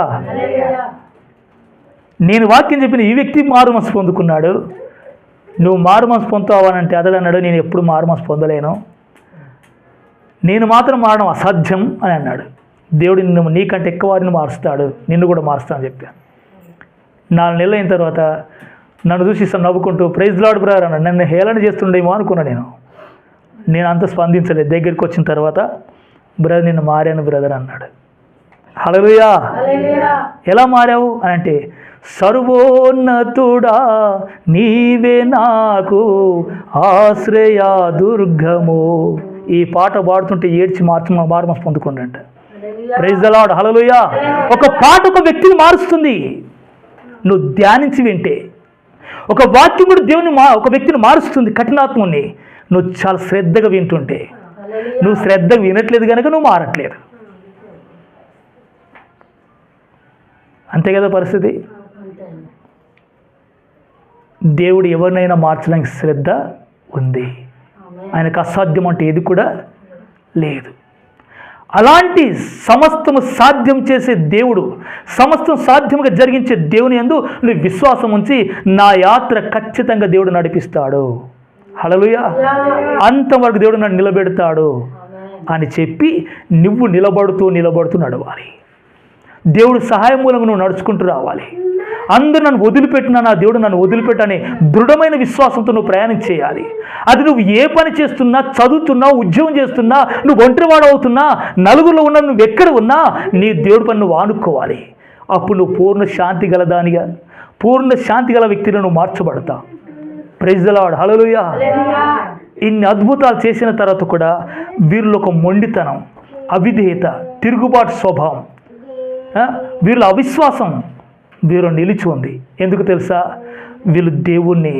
[SPEAKER 3] నేను వాక్యం చెప్పిన ఈ వ్యక్తి మారుమనసు పొందుకున్నాడు. నువ్వు మారుమనసు పొందుతావానంటే అతడు అన్నాడు, నేను ఎప్పుడు మారుమనసు పొందలేను, నేను మాత్రం మారడం అసాధ్యం అని అన్నాడు. దేవుడు నీకంటే ఎక్కువ వారిని మారుస్తాడు, నిన్ను కూడా మారుస్తానని చెప్పాను. 4 నెలలు అయిన తర్వాత నన్ను చూసి నవ్వుకుంటూ ప్రైజ్ లార్డ్ బ్రదర్ అన్నాడు. నన్ను హేళన చేస్తుండేమో అనుకున్నా. నేను అంత స్పందించలేదు. దగ్గరికి వచ్చిన తర్వాత బ్రదర్ నిన్ను మారాను బ్రదర్ అన్నాడు. హల్లెలూయా. ఎలా మారావు అని అంటే, సర్వోన్నతుడా నీవే నాకు ఆశ్రయ దుర్గము. ఈ పాట పాడుతుంటే ఏడ్చి మార్మస్ పొందుకుండంట. Praise the lord. హల్లెలూయా. ఒక పాట ఒక వ్యక్తిని మారుస్తుంది. నువ్వు ధ్యానించి వింటే ఒక వాక్యం కూడా ఒక వ్యక్తిని మారుస్తుంది. కఠినాత్ముని నువ్వు చాలా శ్రద్ధగా వింటుంటే, నువ్వు శ్రద్ధగా వినట్లేదు కనుక నువ్వు మారట్లేదు. అంతే కదా పరిస్థితి. దేవుడు ఎవరినైనా మార్చడానికి శ్రద్ధ ఉంది. ఆయనకు అసాధ్యం అంటే ఏది కూడా లేదు. అలాంటి సమస్తము సాధ్యం చేసే దేవుడు, సమస్తం సాధ్యముగా జరిగించే దేవుని యందు నువ్వు విశ్వాసం ఉంచి నా యాత్ర ఖచ్చితంగా దేవుడు నడిపిస్తాడు. హల్లెలూయా. అంతవరకు దేవుడు నన్ను నిలబెడతాడు అని చెప్పి నువ్వు నిలబడుతూ నడవాలి. దేవుడు సహాయం మూలంగా నువ్వు నడుచుకుంటూ రావాలి. అందరూ నన్ను వదిలిపెట్టినా నా దేవుడు నన్ను వదిలిపెట్టని దృఢమైన విశ్వాసంతో నువ్వు ప్రయాణం చేయాలి. అది నువ్వు ఏ పని చేస్తున్నా, చదువుతున్నా, ఉద్యోగం చేస్తున్నా, నువ్వు ఒంటరివాడు అవుతున్నా, నలుగురిలో ఉన్నా, నువ్వు ఎక్కడ ఉన్నా నీ దేవుడి పని నువ్వు ఆనుకోవాలి. అప్పుడు నువ్వు పూర్ణ శాంతి గలదానిగా, పూర్ణ శాంతి గల వ్యక్తిని నువ్వు మార్చబడతావు. Praise the lord. హల్లెలూయా. ఇన్ని అద్భుతాలు చేసిన తర్వాత కూడా వీరిలో ఒక మొండితనం, అవిధేయత, తిరుగుబాటు స్వభావం, వీళ్ళ అవిశ్వాసం వీరు నిలిచి ఉంది. ఎందుకు తెలుసా? వీళ్ళు దేవుణ్ణి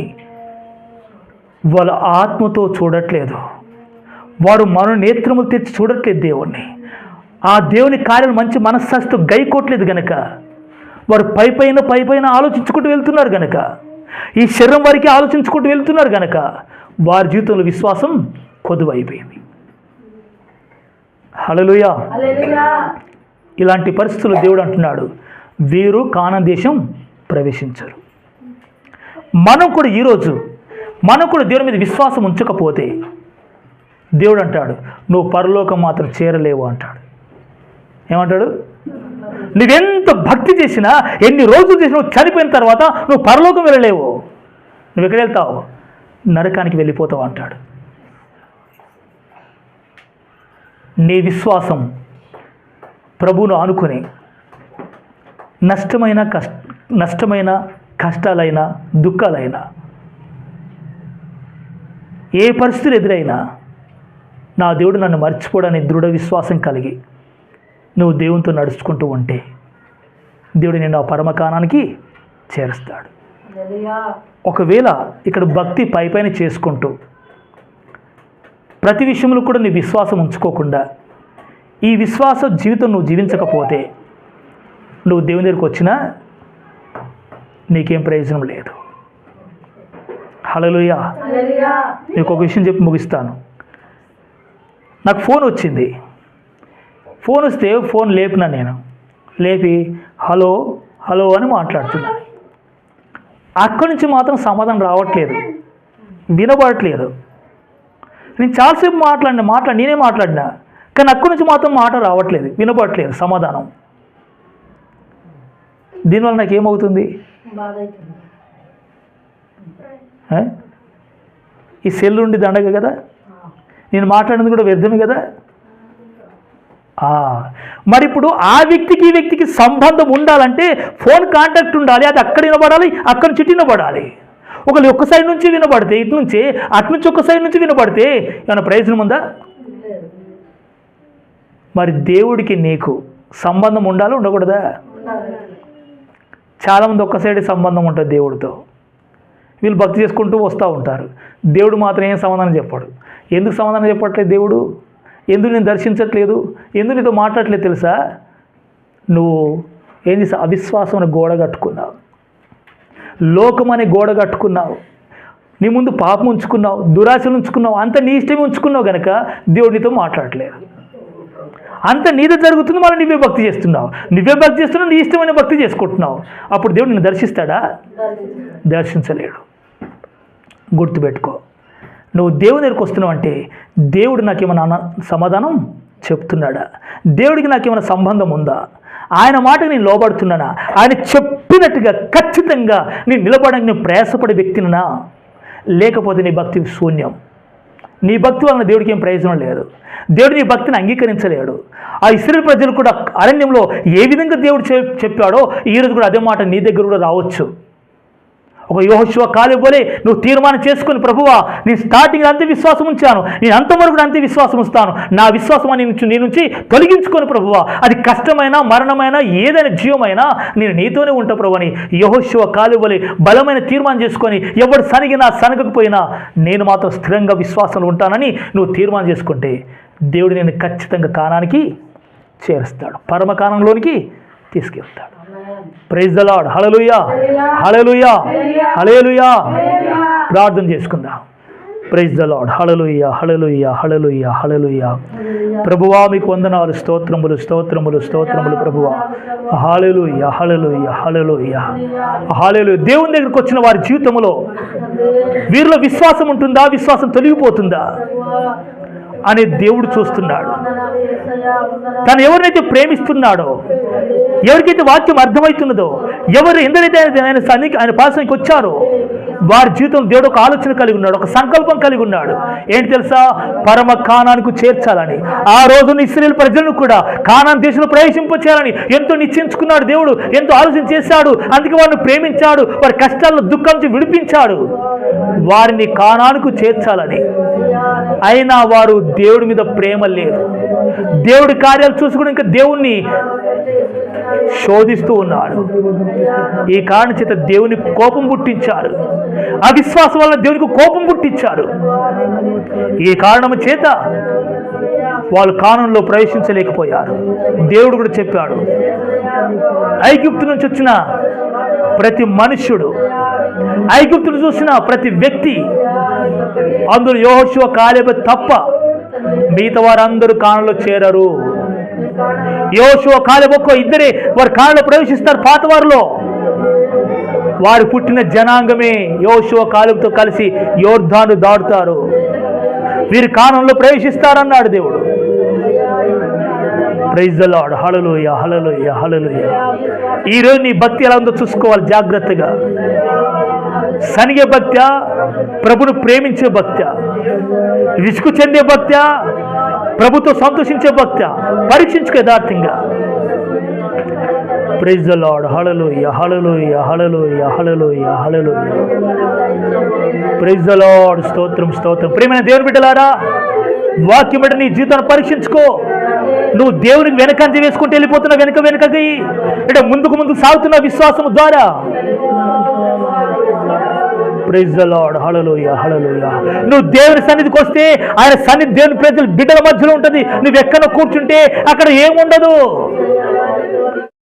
[SPEAKER 3] వాళ్ళ ఆత్మతో చూడట్లేదు. వారు మనోనేత్రములు తెచ్చి చూడట్లేదు దేవుణ్ణి. ఆ దేవుని కార్యాలు మంచి మనస్సాక్షితో గైకోట్లేదు గనక వారు పైపైన ఆలోచించుకుంటూ వెళ్తున్నారు గనక, ఈ శరీరం వరకు ఆలోచించుకుంటూ వెళ్తున్నారు గనక వారి జీవితంలో విశ్వాసం కొదువైపోయింది. హల్లెలూయా. ఇలాంటి పరిస్థితుల్లో దేవుడు అంటున్నాడు, వీరు కానాను దేశం ప్రవేశించరు. మనం కూడా ఈరోజు దేవుని మీద విశ్వాసం ఉంచకపోతే దేవుడు అంటాడు, నువ్వు పరలోకం మాత్రం చేరలేవు అంటాడు. ఏమంటాడు? నువ్వెంత భక్తి చేసినా, ఎన్ని రోజులు చేసినా, నువ్వు చనిపోయిన తర్వాత నువ్వు పరలోకం వెళ్ళలేవు. నువ్వు ఎక్కడ వెళ్తావు? నరకానికి వెళ్ళిపోతావు అంటాడు. నీ విశ్వాసం ప్రభువును ఆనుకుని నష్టమైన కష్టాలైనా, దుఃఖాలైనా, ఏ పరిస్థితులు ఎదురైనా నా దేవుడు నన్ను మర్చిపోడని దృఢ విశ్వాసం కలిగి నువ్వు దేవునితో నడుచుకుంటూ ఉంటే దేవుడు నిన్ను ఆ పరమకానానికి చేరుస్తాడు. ఒకవేళ ఇక్కడ భక్తి పైపైన చేసుకుంటూ ప్రతి విషయంలో కూడా నీ విశ్వాసం ఉంచుకోకుండా ఈ విశ్వాస జీవితం నువ్వు జీవించకపోతే నువ్వు దేవుని దగ్గరికి వచ్చినా నీకేం ప్రయోజనం లేదు. హల్లెలూయా. నీకు ఒక విషయం చెప్పి ముగిస్తాను. నాకు ఫోన్ వచ్చింది. ఫోన్ వస్తే ఫోన్ లేపినా, నేను లేపి హలో హలో అని మాట్లాడుతున్నాను. అక్కడి నుంచి మాత్రం సమాధానం రావట్లేదు, వినబడట్లేదు. నేను చాలాసేపు నేనే మాట్లాడినా, కానీ అక్కడి నుంచి మాత్రం మాట రావట్లేదు, వినపడట్లేదు సమాధానం. దీనివల్ల నాకు ఏమవుతుంది? ఈ సెల్ ఉండి దండగ కదా, నేను మాట్లాడినది కూడా వ్యర్థమే కదా. మరి ఇప్పుడు ఆ వ్యక్తికి ఈ వ్యక్తికి సంబంధం ఉండాలంటే ఫోన్ కాంటాక్ట్ ఉండాలి. అది అక్కడ వినబడాలి, అక్కడ చుట్టూ వినబడాలి. ఒకళ్ళు ఒక్క సైడ్ నుంచి వినబడితే, ఇటు నుంచి అటు నుంచి ఒక సైడ్ నుంచి వినబడితే ఏమైనా ప్రయోజనం ఉందా? మరి దేవుడికి నీకు సంబంధం ఉండాలి, ఉండకూడదా? చాలామంది ఒక్క సైడ్ సంబంధం ఉంటుంది దేవుడితో. వీళ్ళు భక్తి చేసుకుంటూ వస్తూ ఉంటారు. దేవుడు మాత్రం ఏం సమాధానం చెప్పాడు. ఎందుకు సమాధానం చెప్పట్లేదు దేవుడు? ఎందుకు నేను దర్శించట్లేదు? ఎందుకు నీతో మాట్లాడట్లేదు తెలుసా? నువ్వు ఏం చేసావు? అవిశ్వాసం అనే గోడ కట్టుకున్నావు, లోకం అనే గోడ కట్టుకున్నావు, నీ ముందు పాపం ఉంచుకున్నావు, దురాశలు ఉంచుకున్నావు, అంత నీ ఇష్టమే ఉంచుకున్నావు కనుక దేవుడు నీతో మాట్లాడట్లేదు. అంత నీదే జరుగుతుంది, మళ్ళీ నువ్వే భక్తి చేస్తున్నావు, నీ ఇష్టమైన భక్తి చేసుకుంటున్నావు. అప్పుడు దేవుడు నిన్ను దర్శిస్తాడా? దర్శించలేడు. గుర్తుపెట్టుకో, నువ్వు దేవుని దగ్గరికి వస్తున్నావు అంటే దేవుడు నాకేమైనా సమాధానం చెప్తున్నాడా? దేవుడికి నాకేమైనా సంబంధం ఉందా? ఆయన మాటకు నేను లోబడుతున్నానా? ఆయన చెప్పినట్టుగా ఖచ్చితంగా నేను నిలబడడానికి నేను ప్రయాసపడే వ్యక్తినా? లేకపోతే నీ భక్తి శూన్యం. నీ భక్తి వలన దేవుడికి ఏం ప్రయోజనం లేదు. దేవుడు నీ భక్తిని అంగీకరించలేడు. ఆ ఇశ్రాయేలు ప్రజలు కూడా అరణ్యంలో ఏ విధంగా దేవుడు చెప్పాడో ఈరోజు కూడా అదే మాట నీ దగ్గర కూడా రావచ్చు. ఒక యెహోషువ కాలేబు వలె నువ్వు తీర్మానం చేసుకుని, ప్రభువా నేను స్టార్టింగ్ అంతే విశ్వాసం ఉంచాను, నేను అంతవరకు అంతే విశ్వాసం ఉంచుతాను, నా విశ్వాసం నీ నుంచి తొలగించుకొని ప్రభువా, అది కష్టమైనా మరణమైనా ఏదైనా జీవమైనా నేను నీతోనే ఉంటా ప్రభు అని యెహోషువ కాలేబు వలె బలమైన తీర్మానం చేసుకొని, ఎవడు సనిగినా సనగకపోయినా నేను మాత్రం స్థిరంగా విశ్వాసంలో ఉంటానని నువ్వు తీర్మానం చేసుకుంటే దేవుడు నేను ఖచ్చితంగా కానానికి చేరుస్తాడు, పరమ కానంలోనికి తీసుకెళ్తాడు. Praise the lord. Hallelujah, hallelujah, hallelujah. ప్రార్థన చేసుకుందాం. Praise the lord. Hallelujah, hallelujah, hallelujah, hallelujah. ప్రభువా మీకు వందనాలు, స్తోత్రములు, స్తోత్రములు, స్తోత్రములు ప్రభువా. హల్లెలూయా, హల్లెలూయా, హల్లెలూయా, హల్లెలూయా. దేవుని దగ్గరికి వచ్చిన వారి జీవితంలో వీరిలో విశ్వాసం ఉంటుందా, విశ్వాసం తొలగిపోతుందా అనే దేవుడు చూస్తున్నాడు. తను ఎవరినైతే ప్రేమిస్తున్నాడో, ఎవరికైతే వాక్యం అర్థమవుతున్నదో, ఎందరైతే ఆయన పాసానికి వచ్చారో వారి జీవితం దేవుడు ఒక ఆలోచన కలిగి ఉన్నాడు, ఒక సంకల్పం కలిగి ఉన్నాడు. ఏంటి తెలుసా? పరమ కానానికి చేర్చాలని. ఆ రోజున ఇశ్రాయేలు ప్రజలను కూడా కానాన్ దేశంలో ప్రవేశింపచేయాలని ఎంతో నిశ్చయించుకున్నాడు దేవుడు, ఎంతో ఆలోచన చేశాడు. అందుకే వారిని ప్రేమించాడు, వారి కష్టాల్లో దుఃఖం నుంచి విడిపించాడు, వారిని కానానికి చేర్చాలని. అయినా వారు దేవుడి మీద ప్రేమ లేదు. దేవుడి కార్యాలు చూసుకుని ఇంకా దేవుణ్ణి శోధిస్తూ ఉన్నాడు. ఈ కారణం చేత దేవుని కోపం పుట్టించారు. అవిశ్వాసం వల్ల దేవునికి కోపం పుట్టించారు. ఈ కారణం చేత వాళ్ళు కానంలో ప్రవేశించలేకపోయారు. దేవుడు కూడా చెప్పాడు, ఐగుప్తు నుంచి వచ్చిన ప్రతి మనుష్యుడు, ఐగుప్తును చూసిన ప్రతి వ్యక్తి, అందులో యెహోషువ కాలేబు తప్ప మిగతా వారందరూ కానంలో చేరరు. యెహోషువ కాలేబు ఒక్క ఇద్దరే వారు కానంలో ప్రవేశిస్తారు. పాత వారిలో వారు పుట్టిన జనాంగమే యెహోషువ కాలేబుతో కలిసి యోర్దాను దాటుతారు. వీరు కానంలో ప్రవేశిస్తారన్నాడు దేవుడు. Praise the lord. Hallelujah, hallelujah, hallelujah. ఈరోజు నీ భక్తి ఎలా ఉందో చూసుకోవాలి జాగ్రత్తగా. సనిగే భక్త్యా, ప్రభును ప్రేమించే భక్త్యా, విసుగు చెందే భక్త్యా, ప్రభుతో సంతోషించే భక్త్యా, పరీక్షించుకో యథార్థంగా. Praise the lord. హల్లెలూయా, హల్లెలూయా, హల్లెలూయా, హల్లెలూయా, హల్లెలూయా. Praise the Lord. స్తోత్రం, స్తోత్రం. ప్రియమైన దేవుని బిడ్డలారా, వాక్యం బట్టి నీ జీవితాన్ని పరీక్షించుకో. నువ్వు దేవునికి వెనకంజ వేసుకుంటూ వెళ్ళిపోతున్నా, వెనకకి అంటే ముందుకు సాగుతున్న విశ్వాసం ద్వారా. Praise the lord. Hallelujah, hallelujah. నువ్వు దేవుని సన్నిధికి వస్తే ఆయన సన్నిధి దేవుని ప్రజలు బిడ్డల మధ్యలో ఉంటుంది. నువ్వు ఎక్కడ కూర్చుంటే అక్కడ ఏముండదు.